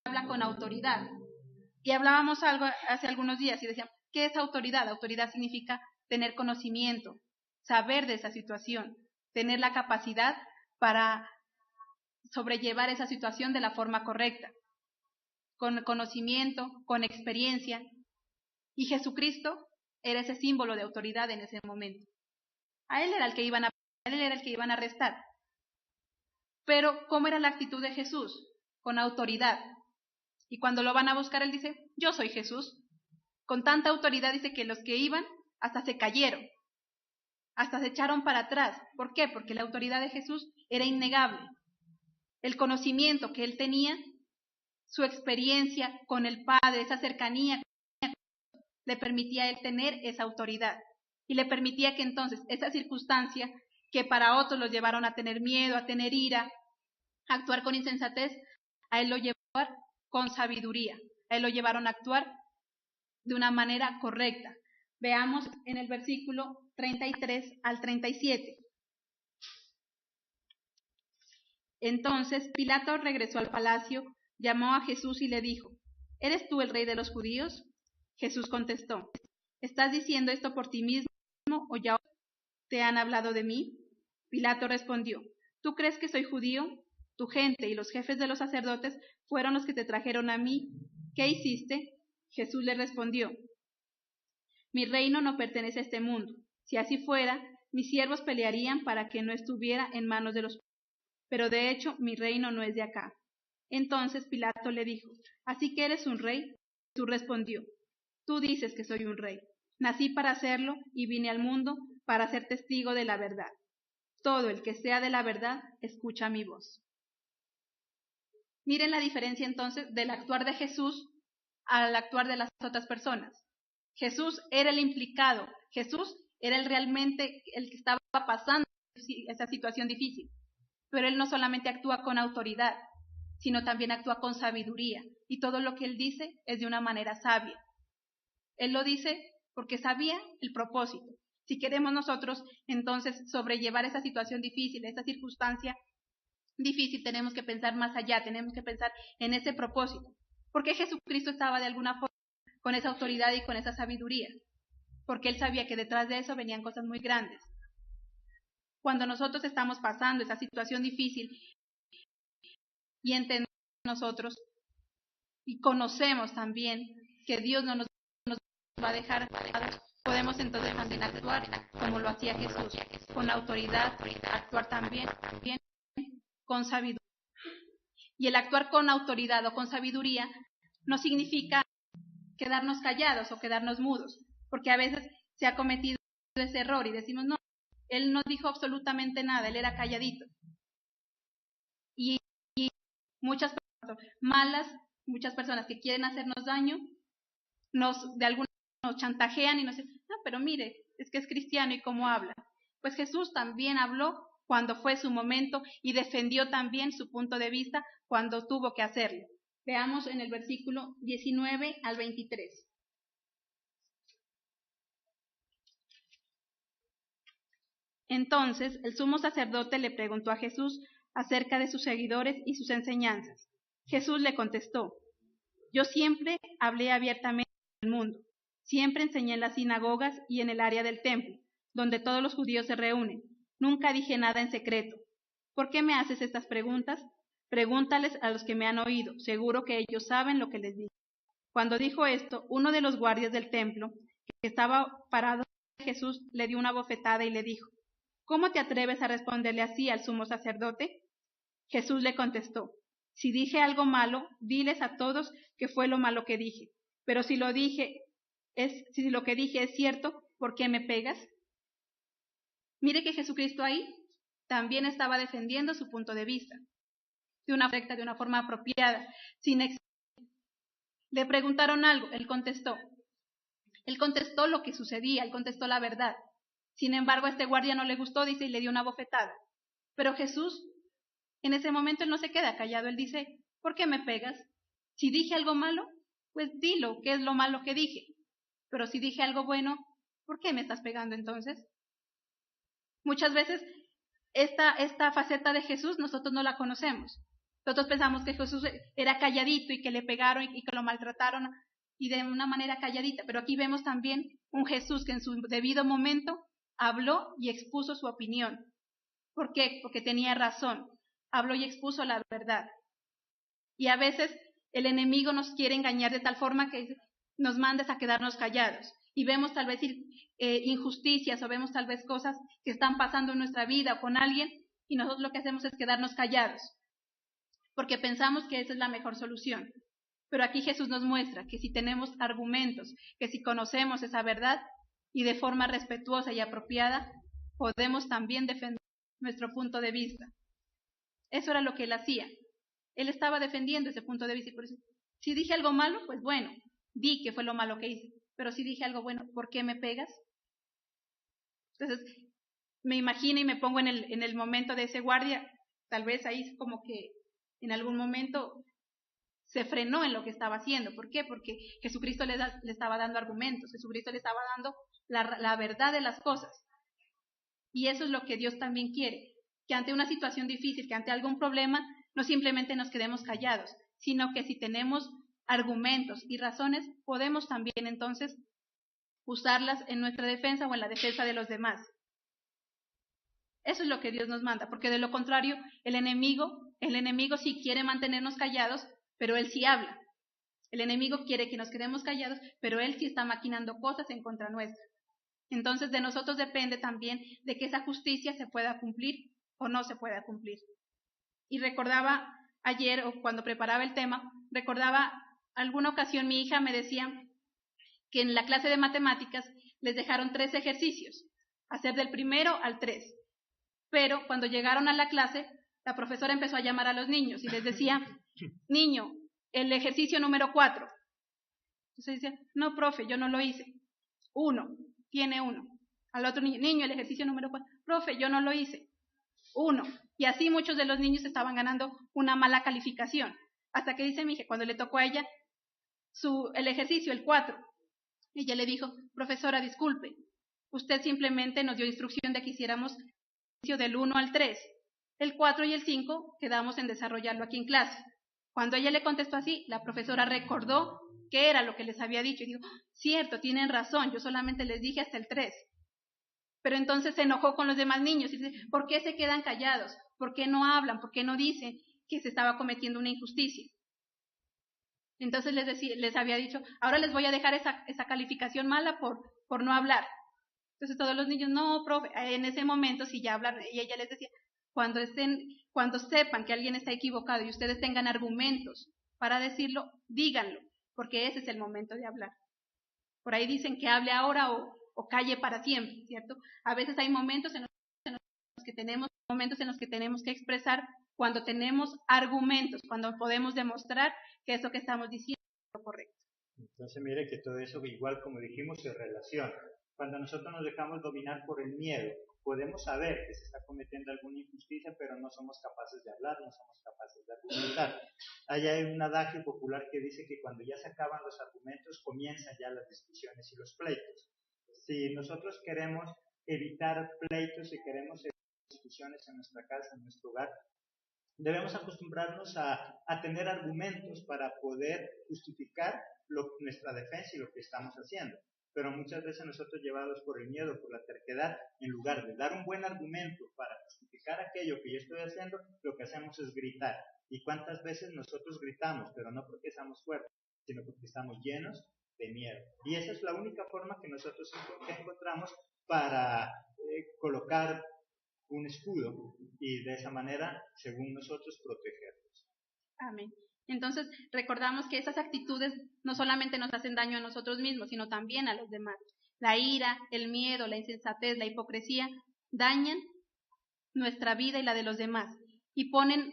habla con autoridad. Y hablábamos algo hace algunos días y decíamos, ¿qué es autoridad? Autoridad significa tener conocimiento, saber de esa situación, tener la capacidad para sobrellevar esa situación de la forma correcta, con conocimiento, con experiencia. Y Jesucristo era ese símbolo de autoridad en ese momento. A él era el que iban a arrestar. Pero ¿cómo era la actitud de Jesús? Con autoridad. Y cuando lo van a buscar, él dice: Yo soy Jesús. Con tanta autoridad dice que los que iban hasta se cayeron, hasta se echaron para atrás. ¿Por qué? Porque la autoridad de Jesús era innegable. El conocimiento que él tenía, su experiencia con el Padre, esa cercanía, le permitía a él tener esa autoridad. Y le permitía que entonces esa circunstancia que para otros los llevaron a tener miedo, a tener ira, a actuar con insensatez, a él lo llevaron con sabiduría. A él lo llevaron a actuar de una manera correcta. Veamos en el versículo 33 al 37. Entonces Pilato regresó al palacio, llamó a Jesús y le dijo: ¿Eres tú el rey de los judíos? Jesús contestó: ¿Estás diciendo esto por ti mismo o ya te han hablado de mí? Pilato respondió: ¿Tú crees que soy judío? Tu gente y los jefes de los sacerdotes fueron los que te trajeron a mí. ¿Qué hiciste? Jesús le respondió: Mi reino no pertenece a este mundo. Si así fuera, mis siervos pelearían para que no estuviera en manos de los... Pero de hecho, mi reino no es de acá. Entonces Pilato le dijo: ¿Así que eres un rey? Jesús respondió: Tú dices que soy un rey. Nací para hacerlo y vine al mundo para ser testigo de la verdad. Todo el que sea de la verdad, escucha mi voz. Miren la diferencia entonces del actuar de Jesús al actuar de las otras personas. Jesús era el implicado, Jesús era realmente el que estaba pasando esa situación difícil. Pero él no solamente actúa con autoridad, sino también actúa con sabiduría. Y todo lo que él dice es de una manera sabia. Él lo dice porque sabía el propósito. Si queremos nosotros entonces sobrellevar esa situación difícil, esa circunstancia difícil, tenemos que pensar más allá, tenemos que pensar en ese propósito. Porque Jesucristo estaba de alguna forma con esa autoridad y con esa sabiduría, porque él sabía que detrás de eso venían cosas muy grandes. Cuando nosotros estamos pasando esa situación difícil y entendemos nosotros y conocemos también que Dios no nos va a dejar, podemos entonces también actuar como lo hacía Jesús, con autoridad, actuar también con sabiduría. Y el actuar con autoridad o con sabiduría no significa quedarnos callados o quedarnos mudos, porque a veces se ha cometido ese error y decimos: no, él no dijo absolutamente nada, él era calladito. Y muchas personas malas, muchas personas que quieren hacernos daño, de alguna manera nos chantajean y nos dicen: no, pero mire, es que es cristiano y cómo habla. Pues Jesús también habló cuando fue su momento y defendió también su punto de vista cuando tuvo que hacerlo. Veamos en el versículo 19 al 23. Entonces el sumo sacerdote le preguntó a Jesús acerca de sus seguidores y sus enseñanzas. Jesús le contestó: Yo siempre hablé abiertamente al mundo, siempre enseñé en las sinagogas y en el área del templo, donde todos los judíos se reúnen. Nunca dije nada en secreto. ¿Por qué me haces estas preguntas? Pregúntales a los que me han oído, seguro que ellos saben lo que les digo. Cuando dijo esto, uno de los guardias del templo, que estaba parado, Jesús le dio una bofetada y le dijo: ¿cómo te atreves a responderle así al sumo sacerdote? Jesús le contestó, si dije algo malo, diles a todos que fue lo malo que dije. Pero si lo que dije es cierto, ¿por qué me pegas? Mire que Jesucristo ahí también estaba defendiendo su punto de vista, de una forma apropiada, sin le preguntaron algo, él contestó lo que sucedía, él contestó la verdad. Sin embargo, a este guardia no le gustó, dice, y le dio una bofetada. Pero Jesús, en ese momento, él no se queda callado, él dice, ¿por qué me pegas? Si dije algo malo, pues dilo, ¿qué es lo malo que dije? Pero si dije algo bueno, ¿por qué me estás pegando entonces? Muchas veces esta faceta de Jesús nosotros no la conocemos. Nosotros pensamos que Jesús era calladito y que le pegaron y que lo maltrataron y de una manera calladita, pero aquí vemos también un Jesús que en su debido momento habló y expuso su opinión. ¿Por qué? Porque tenía razón. Habló y expuso la verdad. Y a veces el enemigo nos quiere engañar de tal forma que nos mandes a quedarnos callados. Y vemos tal vez injusticias o vemos tal vez cosas que están pasando en nuestra vida o con alguien y nosotros lo que hacemos es quedarnos callados porque pensamos que esa es la mejor solución. Pero aquí Jesús nos muestra que si tenemos argumentos, que si conocemos esa verdad y de forma respetuosa y apropiada, podemos también defender nuestro punto de vista. Eso era lo que él hacía. Él estaba defendiendo ese punto de vista y por eso, si dije algo malo, pues bueno, di que fue lo malo que hice. Pero si dije algo bueno, ¿por qué me pegas? Entonces, me imagino y me pongo en el momento de ese guardia, tal vez ahí como que en algún momento se frenó en lo que estaba haciendo. ¿Por qué? Porque Jesucristo le estaba dando argumentos, Jesucristo le estaba dando la verdad de las cosas. Y eso es lo que Dios también quiere, que ante una situación difícil, que ante algún problema, no simplemente nos quedemos callados, sino que si tenemos argumentos y razones, podemos también entonces usarlas en nuestra defensa o en la defensa de los demás. Eso es lo que Dios nos manda, porque de lo contrario, el enemigo sí quiere mantenernos callados, pero él sí habla. El enemigo quiere que nos quedemos callados, pero él sí está maquinando cosas en contra nuestra. Entonces de nosotros depende también de que esa justicia se pueda cumplir o no se pueda cumplir. Y recordaba ayer, o cuando preparaba el tema, recordaba alguna ocasión mi hija me decía que en la clase de matemáticas les dejaron 3 ejercicios, hacer del 1 al 3. Pero cuando llegaron a la clase, la profesora empezó a llamar a los niños y les decía, niño, el ejercicio número 4. Entonces decía, no, profe, yo no lo hice. 1, tiene 1. Al otro niño, el ejercicio número 4, profe, yo no lo hice. 1. Y así muchos de los niños estaban ganando una mala calificación. Hasta que dice mi hija, cuando le tocó a ella el ejercicio, el 4, ella le dijo, profesora, disculpe, usted simplemente nos dio instrucción de que hiciéramos el ejercicio del 1 al 3. El 4 y el 5 quedamos en desarrollarlo aquí en clase. Cuando ella le contestó así, la profesora recordó qué era lo que les había dicho y dijo, cierto, tienen razón, yo solamente les dije hasta el 3. Pero entonces se enojó con los demás niños y dice, ¿por qué se quedan callados? ¿Por qué no hablan? ¿Por qué no dicen que se estaba cometiendo una injusticia? Entonces les había dicho, ahora les voy a dejar esa calificación mala por no hablar. Entonces todos los niños, no, profe, en ese momento si ya hablan, y ella les decía, cuando sepan que alguien está equivocado y ustedes tengan argumentos para decirlo, díganlo, porque ese es el momento de hablar. Por ahí dicen que hable ahora o calle para siempre, ¿cierto? A veces hay momentos en los que tenemos que expresar cuando tenemos argumentos, cuando podemos demostrar que eso que estamos diciendo es lo correcto. Entonces mire que todo eso, igual como dijimos, se relaciona. Cuando nosotros nos dejamos dominar por el miedo, podemos saber que se está cometiendo alguna injusticia, pero no somos capaces de hablar, no somos capaces de argumentar. Hay un adagio popular que dice que cuando ya se acaban los argumentos, comienzan ya las discusiones y los pleitos. Si nosotros queremos evitar pleitos y queremos evitar discusiones en nuestra casa, en nuestro hogar, debemos acostumbrarnos a tener argumentos para poder justificar nuestra defensa y lo que estamos haciendo. Pero muchas veces nosotros, llevados por el miedo, por la terquedad, en lugar de dar un buen argumento para justificar aquello que yo estoy haciendo, lo que hacemos es gritar. ¿Y cuántas veces nosotros gritamos? Pero no porque estamos fuertes, sino porque estamos llenos de miedo. Y esa es la única forma que nosotros encontramos para colocar un escudo y de esa manera, según nosotros, protegernos. Amén. Entonces, recordamos que esas actitudes no solamente nos hacen daño a nosotros mismos, sino también a los demás. La ira, el miedo, la insensatez, la hipocresía dañan nuestra vida y la de los demás y ponen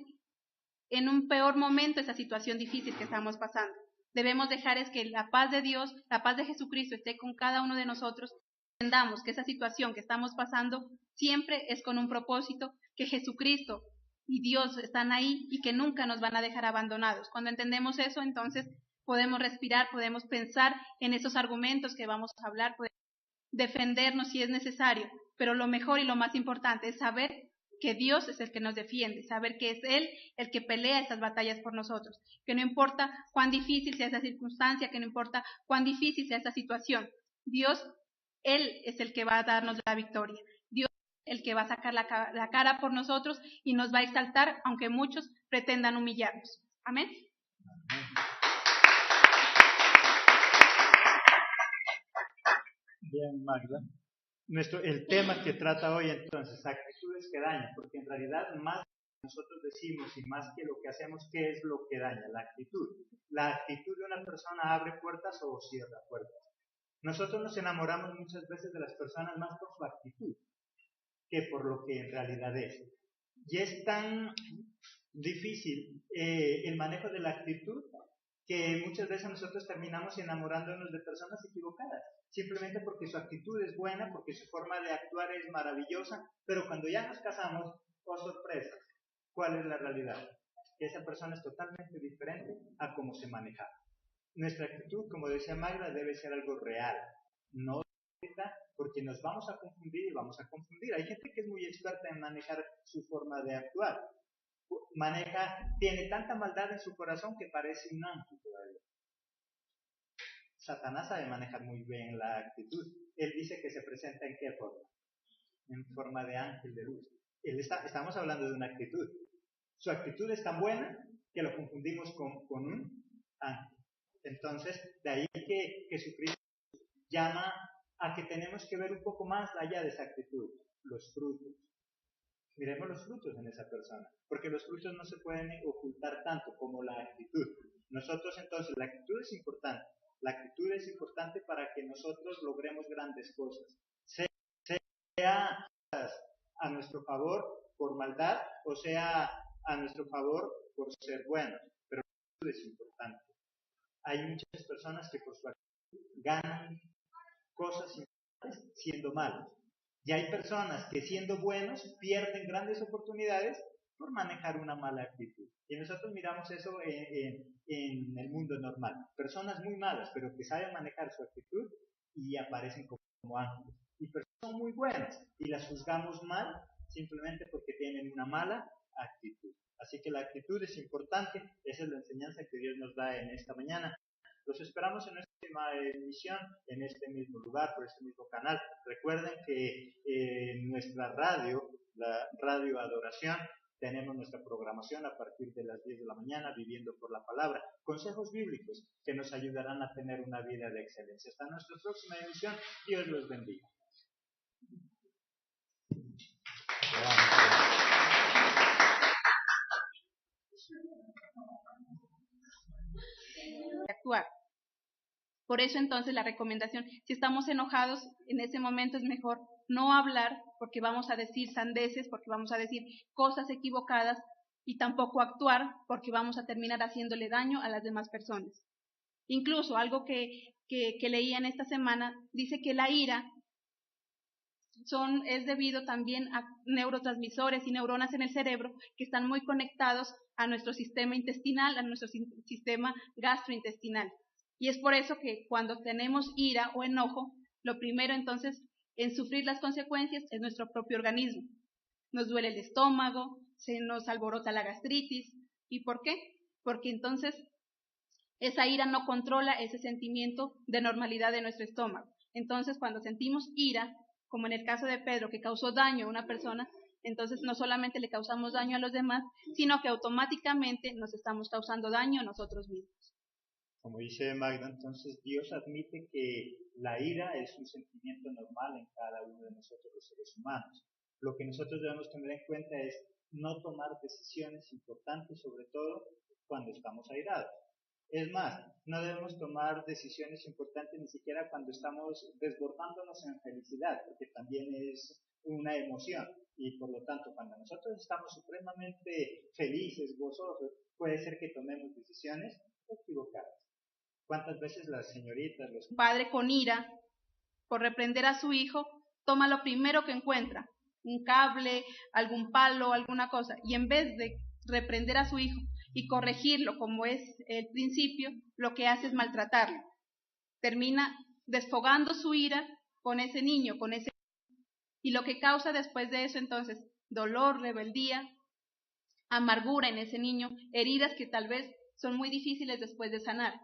en un peor momento esa situación difícil que estamos pasando. Debemos dejar es que la paz de Dios, la paz de Jesucristo esté con cada uno de nosotros. Entendamos que esa situación que estamos pasando siempre es con un propósito, que Jesucristo y Dios están ahí y que nunca nos van a dejar abandonados. Cuando entendemos eso, entonces podemos respirar, podemos pensar en esos argumentos que vamos a hablar, podemos defendernos si es necesario, pero lo mejor y lo más importante es saber que Dios es el que nos defiende, saber que es Él el que pelea estas batallas por nosotros, que no importa cuán difícil sea esa circunstancia, que no importa cuán difícil sea esa situación, Dios, Él es el que va a darnos la victoria, Dios es el que va a sacar la cara por nosotros y nos va a exaltar, aunque muchos pretendan humillarnos. Amén. Bien, Magda. El tema que trata hoy entonces, actitudes que dañan, porque en realidad más nosotros decimos y más que lo que hacemos, ¿qué es lo que daña? La actitud. La actitud de una persona abre puertas o cierra puertas. Nosotros nos enamoramos muchas veces de las personas más por su actitud que por lo que en realidad es. Y es tan difícil el manejo de la actitud que muchas veces nosotros terminamos enamorándonos de personas equivocadas, simplemente porque su actitud es buena, porque su forma de actuar es maravillosa, pero cuando ya nos casamos, oh sorpresa, ¿cuál es la realidad? Que esa persona es totalmente diferente a cómo se maneja. Nuestra actitud, como decía Magda, debe ser algo real, no porque nos vamos a confundir y vamos a confundir. Hay gente que es muy experta en manejar su forma de actuar. Tiene tanta maldad en su corazón que parece un ángel todavía. Satanás sabe manejar muy bien la actitud. Él dice que se presenta ¿en qué forma? En forma de ángel de luz. Estamos hablando de una actitud. Su actitud es tan buena que lo confundimos con un ángel. Entonces, de ahí que Jesucristo llama a que tenemos que ver un poco más allá de esa actitud, los frutos. Miremos los frutos en esa persona, porque los frutos no se pueden ocultar tanto como la actitud. Nosotros entonces, la actitud es importante. La actitud es importante para que nosotros logremos grandes cosas. Sea a nuestro favor por maldad o sea a nuestro favor por ser buenos. Pero la actitud es importante. Hay muchas personas que por su actitud ganan cosas importantes siendo malos. Y hay personas que siendo buenos pierden grandes oportunidades por manejar una mala actitud. Y nosotros miramos eso en el mundo normal. Personas muy malas, pero que saben manejar su actitud y aparecen como ángeles. Y personas muy buenas y las juzgamos mal simplemente porque tienen una mala actitud. Así que la actitud es importante. Esa es la enseñanza que Dios nos da en esta mañana. Los esperamos en nuestra próxima emisión, en este mismo lugar, por este mismo canal. Recuerden que en nuestra radio, la Radio Adoración, tenemos nuestra programación a partir de las 10 de la mañana, Viviendo por la Palabra. Consejos bíblicos que nos ayudarán a tener una vida de excelencia. Hasta nuestra próxima emisión. Dios los bendiga. Actuar. Por eso entonces la recomendación, si estamos enojados, en ese momento es mejor no hablar porque vamos a decir sandeces, porque vamos a decir cosas equivocadas y tampoco actuar porque vamos a terminar haciéndole daño a las demás personas. Incluso algo que leía en esta semana dice que la ira es debido también a neurotransmisores y neuronas en el cerebro que están muy conectados a nuestro sistema intestinal, a nuestro sistema gastrointestinal. Y es por eso que cuando tenemos ira o enojo, lo primero entonces en sufrir las consecuencias es nuestro propio organismo. Nos duele el estómago, se nos alborota la gastritis. ¿Y por qué? Porque entonces esa ira no controla ese sentimiento de normalidad de nuestro estómago. Entonces cuando sentimos ira, como en el caso de Pedro, que causó daño a una persona, entonces no solamente le causamos daño a los demás, sino que automáticamente nos estamos causando daño a nosotros mismos. Como dice Magda, entonces Dios admite que la ira es un sentimiento normal en cada uno de nosotros los seres humanos, Lo que nosotros debemos tener en cuenta es no tomar decisiones importantes, sobre todo cuando estamos airados. Es más, no debemos tomar decisiones importantes ni siquiera cuando estamos desbordándonos en felicidad, porque también es una emoción. Y por lo tanto, cuando nosotros estamos supremamente felices, gozosos, puede ser que tomemos decisiones equivocadas. ¿Cuántas veces las señoritas, los padre con ira por reprender a su hijo, toma lo primero que encuentra, un cable, algún palo, alguna cosa, y en vez de reprender a su hijo y corregirlo como es el principio, lo que hace es maltratarlo. Termina desfogando su ira con ese niño, y lo que causa después de eso entonces dolor, rebeldía, amargura en ese niño, heridas que tal vez son muy difíciles después de sanar.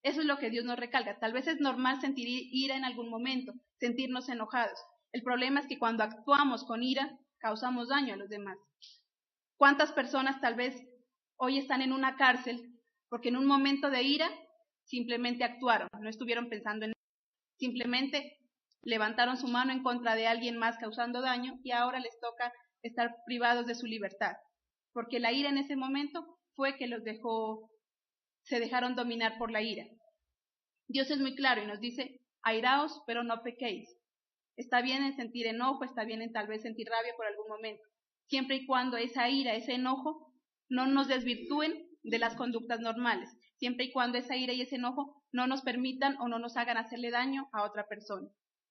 Eso es lo que Dios nos recalca. Tal vez es normal sentir ira en algún momento, sentirnos enojados. El problema es que cuando actuamos con ira, causamos daño a los demás. ¿Cuántas personas tal vez hoy están en una cárcel porque en un momento de ira simplemente actuaron, no estuvieron pensando en eso, simplemente levantaron su mano en contra de alguien más causando daño y ahora les toca estar privados de su libertad? Porque la ira en ese momento fue que se dejaron dominar por la ira. Dios es muy claro y nos dice, airaos, pero no pequéis. Está bien en sentir enojo, está bien en tal vez sentir rabia por algún momento, siempre y cuando esa ira, ese enojo, no nos desvirtúen de las conductas normales, siempre y cuando esa ira y ese enojo no nos permitan o no nos hagan hacerle daño a otra persona.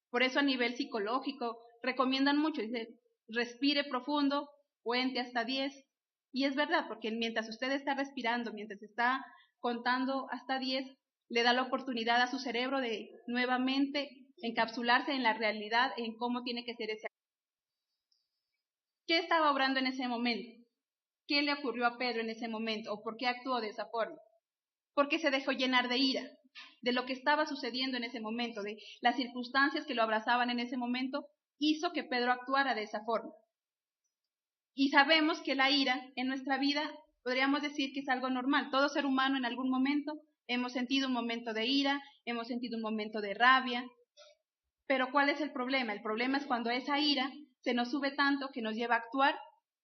Por eso a nivel psicológico recomiendan mucho, dice, respire profundo, cuente hasta 10, y es verdad, porque mientras usted está respirando, mientras está contando hasta 10, le da la oportunidad a su cerebro de nuevamente encapsularse en la realidad, en cómo tiene que ser ese. ¿Qué estaba obrando en ese momento? ¿Qué le ocurrió a Pedro en ese momento? ¿O por qué actuó de esa forma? Porque se dejó llenar de ira, de lo que estaba sucediendo en ese momento, de las circunstancias que lo abrazaban en ese momento, hizo que Pedro actuara de esa forma. Y sabemos que la ira en nuestra vida, podríamos decir que es algo normal. Todo ser humano en algún momento hemos sentido un momento de ira, hemos sentido un momento de rabia. Pero ¿cuál es el problema? El problema es cuando esa ira se nos sube tanto que nos lleva a actuar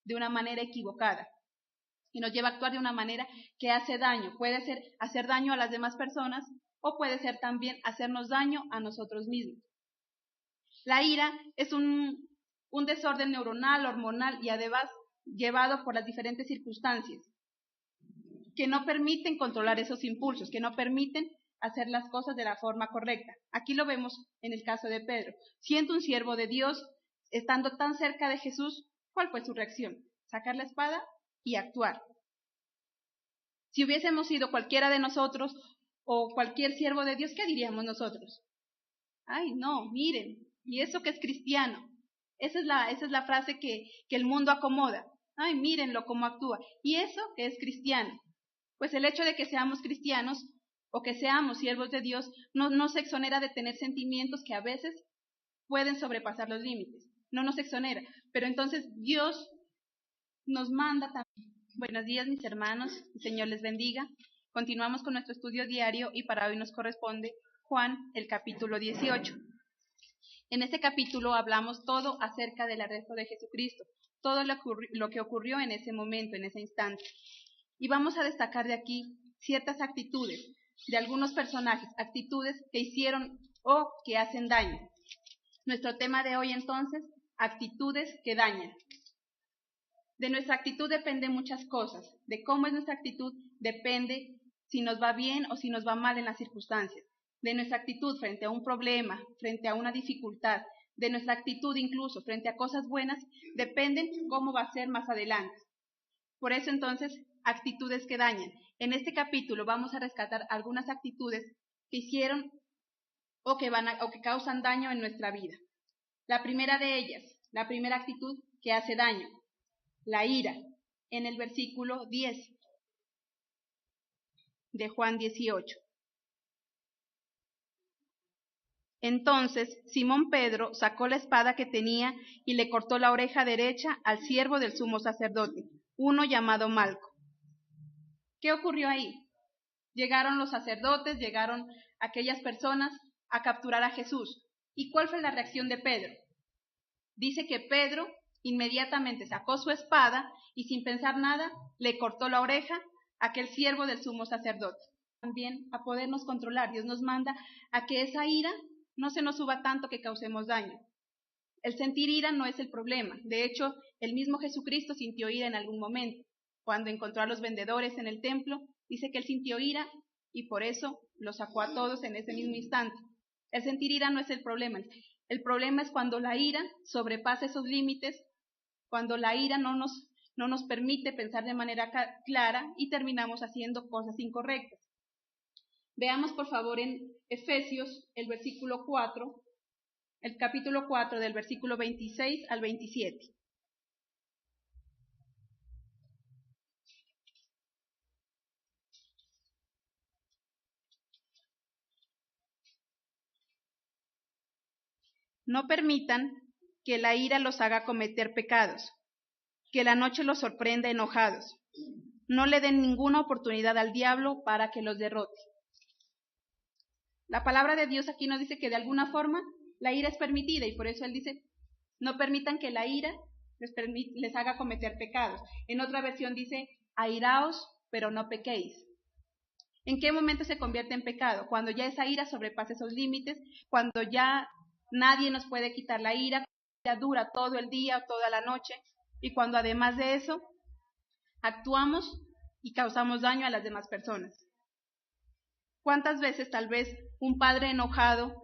de una manera equivocada. Y nos lleva a actuar de una manera que hace daño. Puede ser hacer daño a las demás personas o puede ser también hacernos daño a nosotros mismos. La ira es un desorden neuronal, hormonal y además llevado por las diferentes circunstancias que no permiten controlar esos impulsos, que no permiten hacer las cosas de la forma correcta. Aquí lo vemos en el caso de Pedro. Siendo un siervo de Dios, estando tan cerca de Jesús, ¿cuál fue su reacción? Sacar la espada y actuar. Si hubiésemos sido cualquiera de nosotros o cualquier siervo de Dios, ¿qué diríamos nosotros? Ay, no, miren, y eso que es cristiano. Esa es la frase que el mundo acomoda. Ay, mírenlo cómo actúa. Y eso que es cristiano. Pues el hecho de que seamos cristianos o que seamos siervos de Dios no nos exonera de tener sentimientos que a veces pueden sobrepasar los límites. No nos exonera. Pero entonces Dios nos manda también. Buenos días, mis hermanos. El Señor les bendiga. Continuamos con nuestro estudio diario y para hoy nos corresponde Juan, el capítulo 18. En este capítulo hablamos todo acerca del arresto de Jesucristo, todo lo que ocurrió en ese momento, en ese instante. Y vamos a destacar de aquí ciertas actitudes de algunos personajes, actitudes que hicieron o que hacen daño. Nuestro tema de hoy entonces, actitudes que dañan. De nuestra actitud dependen muchas cosas. De cómo es nuestra actitud depende si nos va bien o si nos va mal en las circunstancias. De nuestra actitud frente a un problema, frente a una dificultad, de nuestra actitud incluso frente a cosas buenas, dependen cómo va a ser más adelante. Por eso entonces, actitudes que dañan. En este capítulo vamos a rescatar algunas actitudes que hicieron o que causan daño en nuestra vida. La primera de ellas, la primera actitud que hace daño, la ira, en el versículo 10 de Juan 18. Entonces Simón Pedro sacó la espada que tenía y le cortó la oreja derecha al siervo del sumo sacerdote, uno llamado Malco. ¿Qué ocurrió ahí? Llegaron los sacerdotes, llegaron aquellas personas a capturar a Jesús. ¿Y cuál fue la reacción de Pedro? Dice que Pedro Inmediatamente sacó su espada y sin pensar nada le cortó la oreja a aquel siervo del sumo sacerdote. También a podernos controlar. Dios nos manda a que esa ira no se nos suba tanto que causemos daño. El sentir ira no es el problema. De hecho, el mismo Jesucristo sintió ira en algún momento. Cuando encontró a los vendedores en el templo, dice que él sintió ira y por eso los sacó a todos en ese mismo instante. El sentir ira no es el problema. El problema es cuando la ira sobrepasa esos límites, cuando la ira no nos permite pensar de manera clara y terminamos haciendo cosas incorrectas. Veamos por favor en Efesios el capítulo 4 del versículo 26 al 27. No permitan que la ira los haga cometer pecados, que la noche los sorprenda enojados. No le den ninguna oportunidad al diablo para que los derrote. La palabra de Dios aquí nos dice que de alguna forma la ira es permitida y por eso él dice, no permitan que la ira les haga cometer pecados. En otra versión dice, airaos, pero no pequéis. ¿En qué momento se convierte en pecado? Cuando ya esa ira sobrepasa esos límites, cuando ya nadie nos puede quitar la ira, ya dura todo el día o toda la noche, y cuando además de eso actuamos y causamos daño a las demás personas. ¿Cuántas veces tal vez un padre enojado